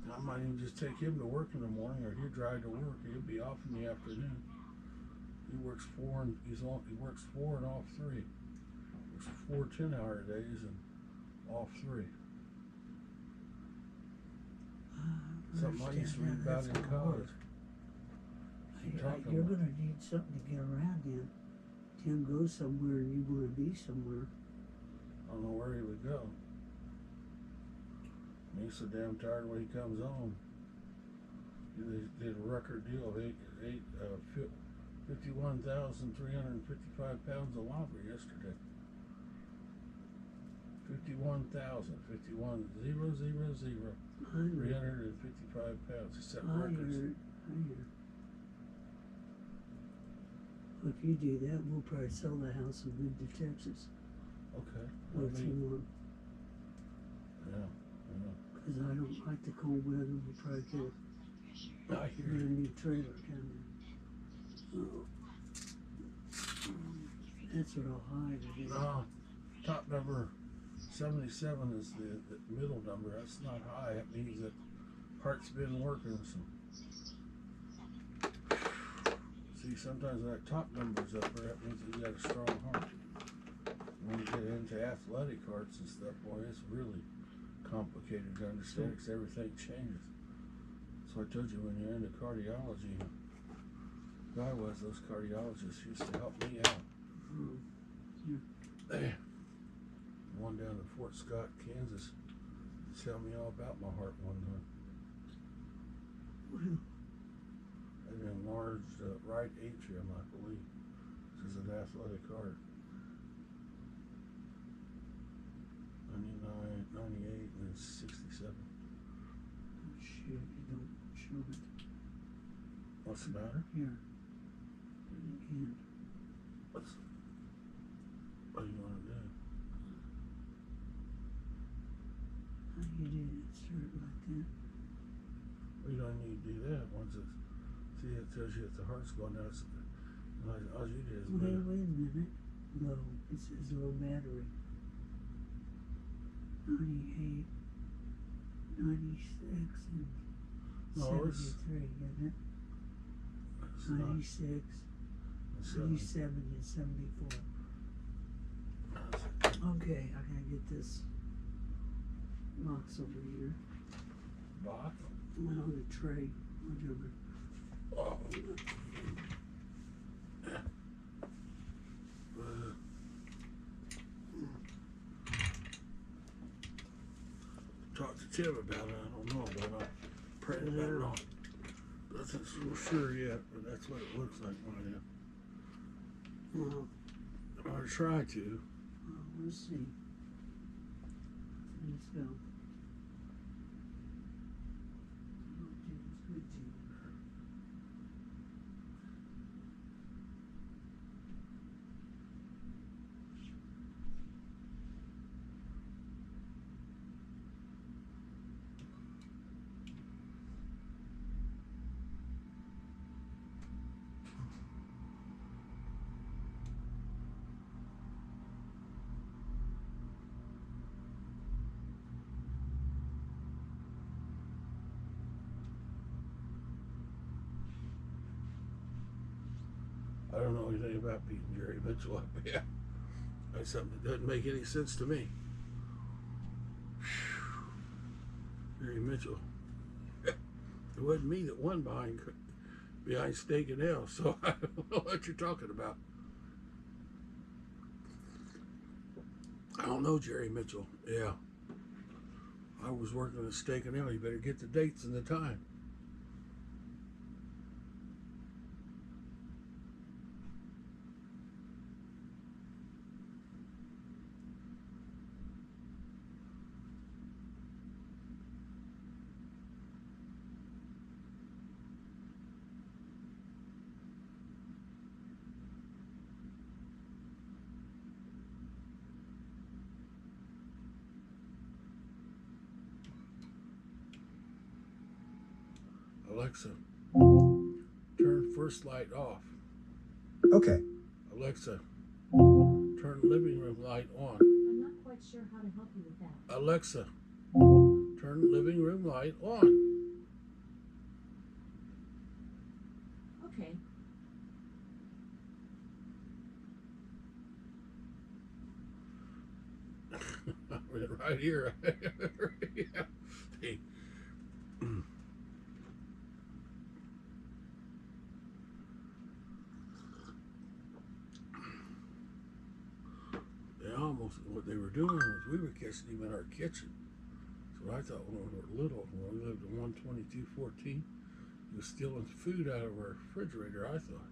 I might even just take him to work in the morning, or he'll drive to work. He'll be off in the afternoon. He works four and he works 4 and off 3. He works 4 10-hour days and off 3. Something I used to read about in college. You're going to need something to get around in. Tim goes somewhere and you want to be somewhere. I don't know where he would go. And he's so damn tired when he comes home. They did a record deal of 51,355 pounds of laundry yesterday. 355 pounds. He set records. I hear. Well, if you do that, we'll probably sell the house and move to Texas. Okay. What you want? Yeah. Because I don't like the cold weather. We'll probably get a new trailer down there. Oh. That's what I'll hide. Top number 77 is the middle number. That's not high. That means that heart's been working. So. See, sometimes that top number's up there, that means you got a strong heart. When you get into athletic hearts and stuff, boy, it's really complicated to understand because everything changes. So I told you when you're into cardiology, those cardiologists used to help me out. One down in Fort Scott, Kansas, tell me all about my heart one time. An enlarged right atrium, I believe. This is an athletic heart. 99, 98, and 67. Oh, shit, you don't show it. What's the matter? Here. Again. What do you want to do? How you do it? Start like that. Well, you don't need to do that. Once it's, see, it tells you if the heart's going down. All you do is wait a minute. Low. It says low battery. 98, 96, and 73, isn't it? 96, 97, and 74. Okay, I gotta get this box over here. Box? Well, the tray, whatever. Oh. Talk to Tim about it. I don't know, but I'll printed that wrong. Nothing so sure yet, but that's what it looks like mine. Well, I'll try to. we'll see. Let's go. I don't know anything about beating Jerry Mitchell up. Yeah, that's something that doesn't make any sense to me. Jerry Mitchell. It wasn't me that won behind Steak and Ale, so I don't know what you're talking about. I don't know Jerry Mitchell. Yeah, I was working at Steak and Ale. You better get the dates and the time. Alexa, turn first light off. Okay. Alexa, turn living room light on. I'm not quite sure how to help you with that. Alexa, turn living room light on. Okay. Right here. Yeah. Hey. Almost what they were doing was we were catching him in our kitchen. So I thought when we were little, when we lived in 12214, he was stealing food out of our refrigerator, I thought.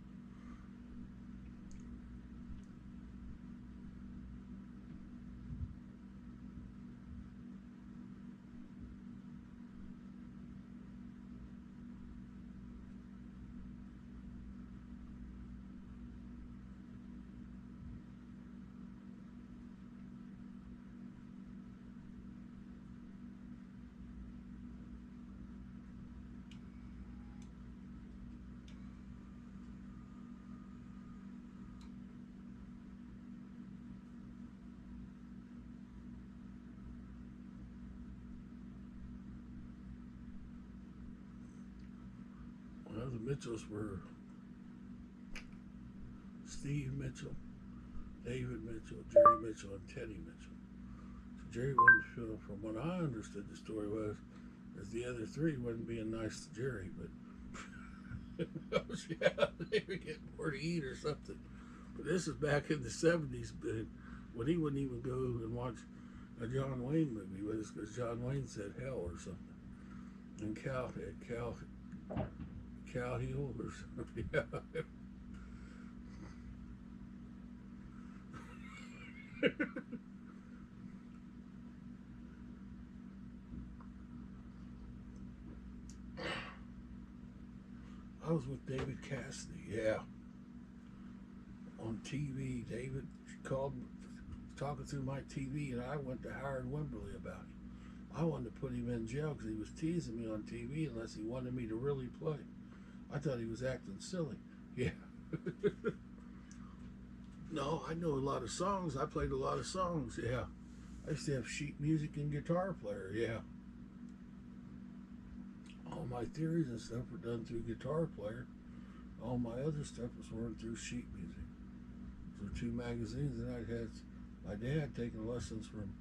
Well, the Mitchells were Steve Mitchell, David Mitchell, Jerry Mitchell, and Teddy Mitchell. So Jerry wasn't feeling, from what I understood the story was, as the other three wasn't being nice to Jerry, but yeah, they were getting more to eat or something. But this is back in the 70s, when he wouldn't even go and watch a John Wayne movie with us because John Wayne said hell or something. And Cal Hill or something. Yeah. I was with David Cassidy, yeah. On TV, David called, talking through my TV, and I went to Howard Wimberly about him. I wanted to put him in jail because he was teasing me on TV unless he wanted me to really play. I thought he was acting silly. Yeah. No, I know a lot of songs. I played a lot of songs, yeah. I used to have sheet music and guitar player, yeah. All my theories and stuff were done through guitar player. All my other stuff was run through sheet music. So 2 magazines, and I had my dad taking lessons from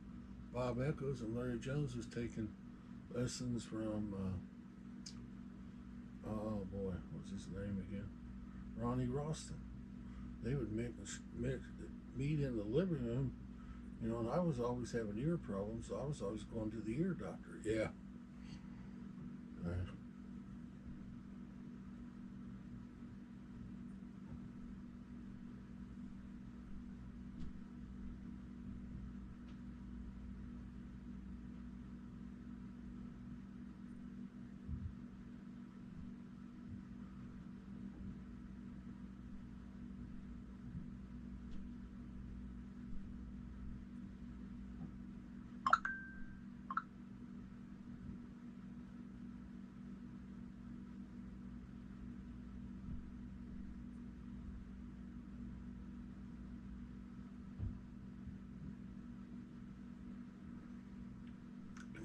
Bob Echoes, and Larry Jones was taking lessons from, oh boy, what's his name again? Ronnie Roston. They would meet in the living room, you know, and I was always having ear problems, so I was always going to the ear doctor, yeah.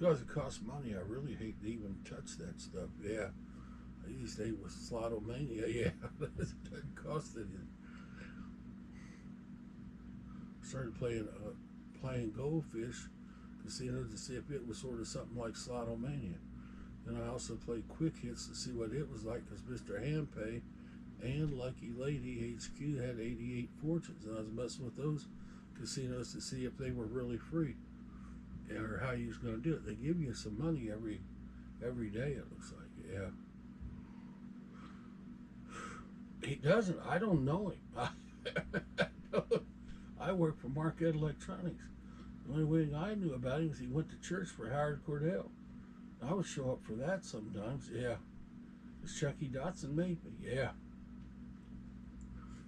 because it costs money, I really hate to even touch that stuff. Yeah. I used to with Slotomania. Yeah, it doesn't cost anything. Started playing Goldfish Casino to see if it was sort of something like Slotomania. And I also played Quick Hits to see what it was like, because Mr. Handpay and Lucky Lady HQ had 88 fortunes, and I was messing with those casinos to see if they were really free or how you was going to do it. They give you some money every day, it looks like. Yeah. He doesn't. I don't know him. I work for Marquette Electronics. The only way I knew about him is he went to church for Howard Cordell. I would show up for that sometimes. Yeah. It's Chucky Dotson made me. Yeah.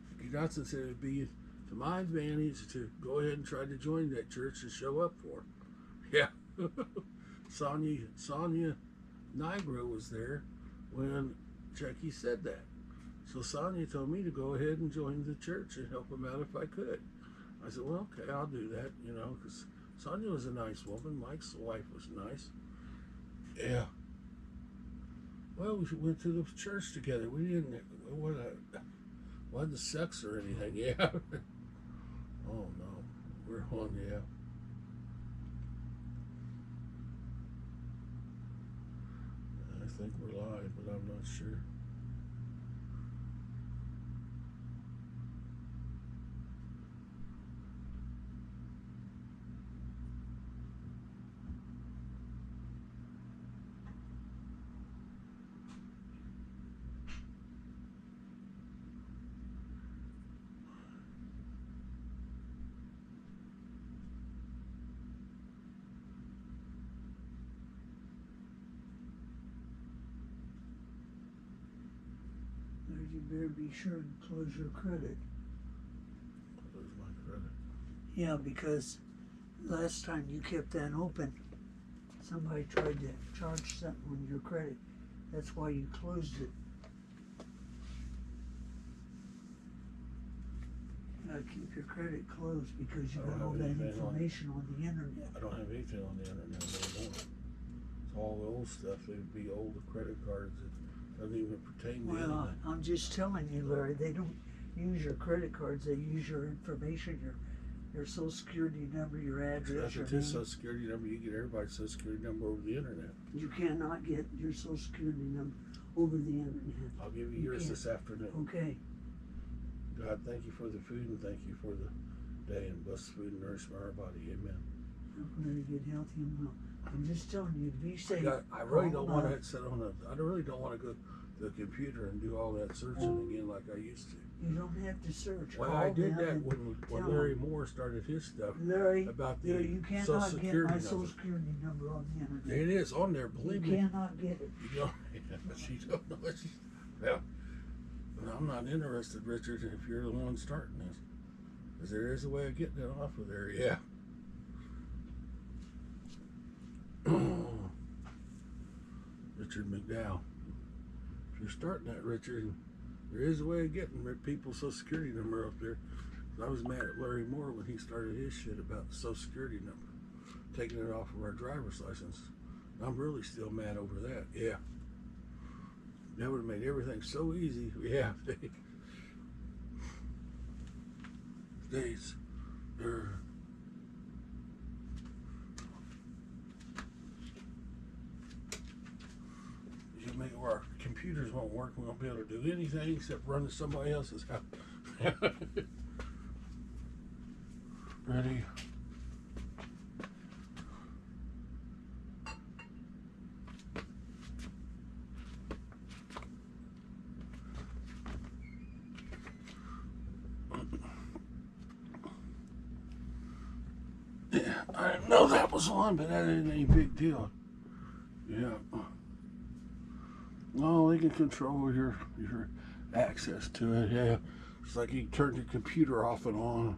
Chucky Dotson said it'd be to my advantage to go ahead and try to join that church and show up for him. Yeah. Sonia Nigro was there when Chucky said that. So Sonia told me to go ahead and join the church and help him out if I could. I said, well, okay, I'll do that, you know, because Sonia was a nice woman. Mike's wife was nice. Yeah. Well, we went to the church together. We didn't, wasn't sex or anything. Yeah. Oh, no. We're on, yeah. I think we're live, but I'm not sure. You better be sure and close your credit. Close my credit? Yeah, because last time you kept that open, somebody tried to charge something on your credit. That's why you closed it. You gotta keep your credit closed because you got all that information on the internet. I don't have anything on the internet anymore. It's all the old stuff. It'd be old credit cards that doesn't even pertain to anything. I'm just telling you, Larry, they don't use your credit cards. They use your information, your social security number, your address, your name. Social security number. You get everybody's social security number over the internet. You cannot get your social security number over the internet. I'll give you yours this afternoon. Okay. God, thank you for the food and thank you for the day, and bless the food and nourishment of our body. Amen. I'm going to get healthy and well. I'm just telling you, be safe. I really don't want to sit on I really don't want to go to the computer and do all that searching again like I used to. You don't have to search. Well, I did that when Larry Moore started his stuff. Larry, about the you cannot get my social security number on the internet. It is on there, believe me. You cannot get it. You don't, she don't know what she's, well, I'm not interested, Richard, if you're the one starting this. Because there is a way of getting it off of there, yeah. Richard McDowell. If you're starting that, Richard, there is a way of getting people's social security number up there. I was mad at Larry Moore when he started his shit about the social security number, taking it off of our driver's license. I'm really still mad over that. Yeah. That would have made everything so easy. Yeah. States. Make where our computers won't work. We won't be able to do anything except run to somebody else's house. Ready? Yeah, I didn't know that was on, but that ain't any big deal. Yeah. No, they can control your access to it. Yeah, it's like you can turn your computer off and on.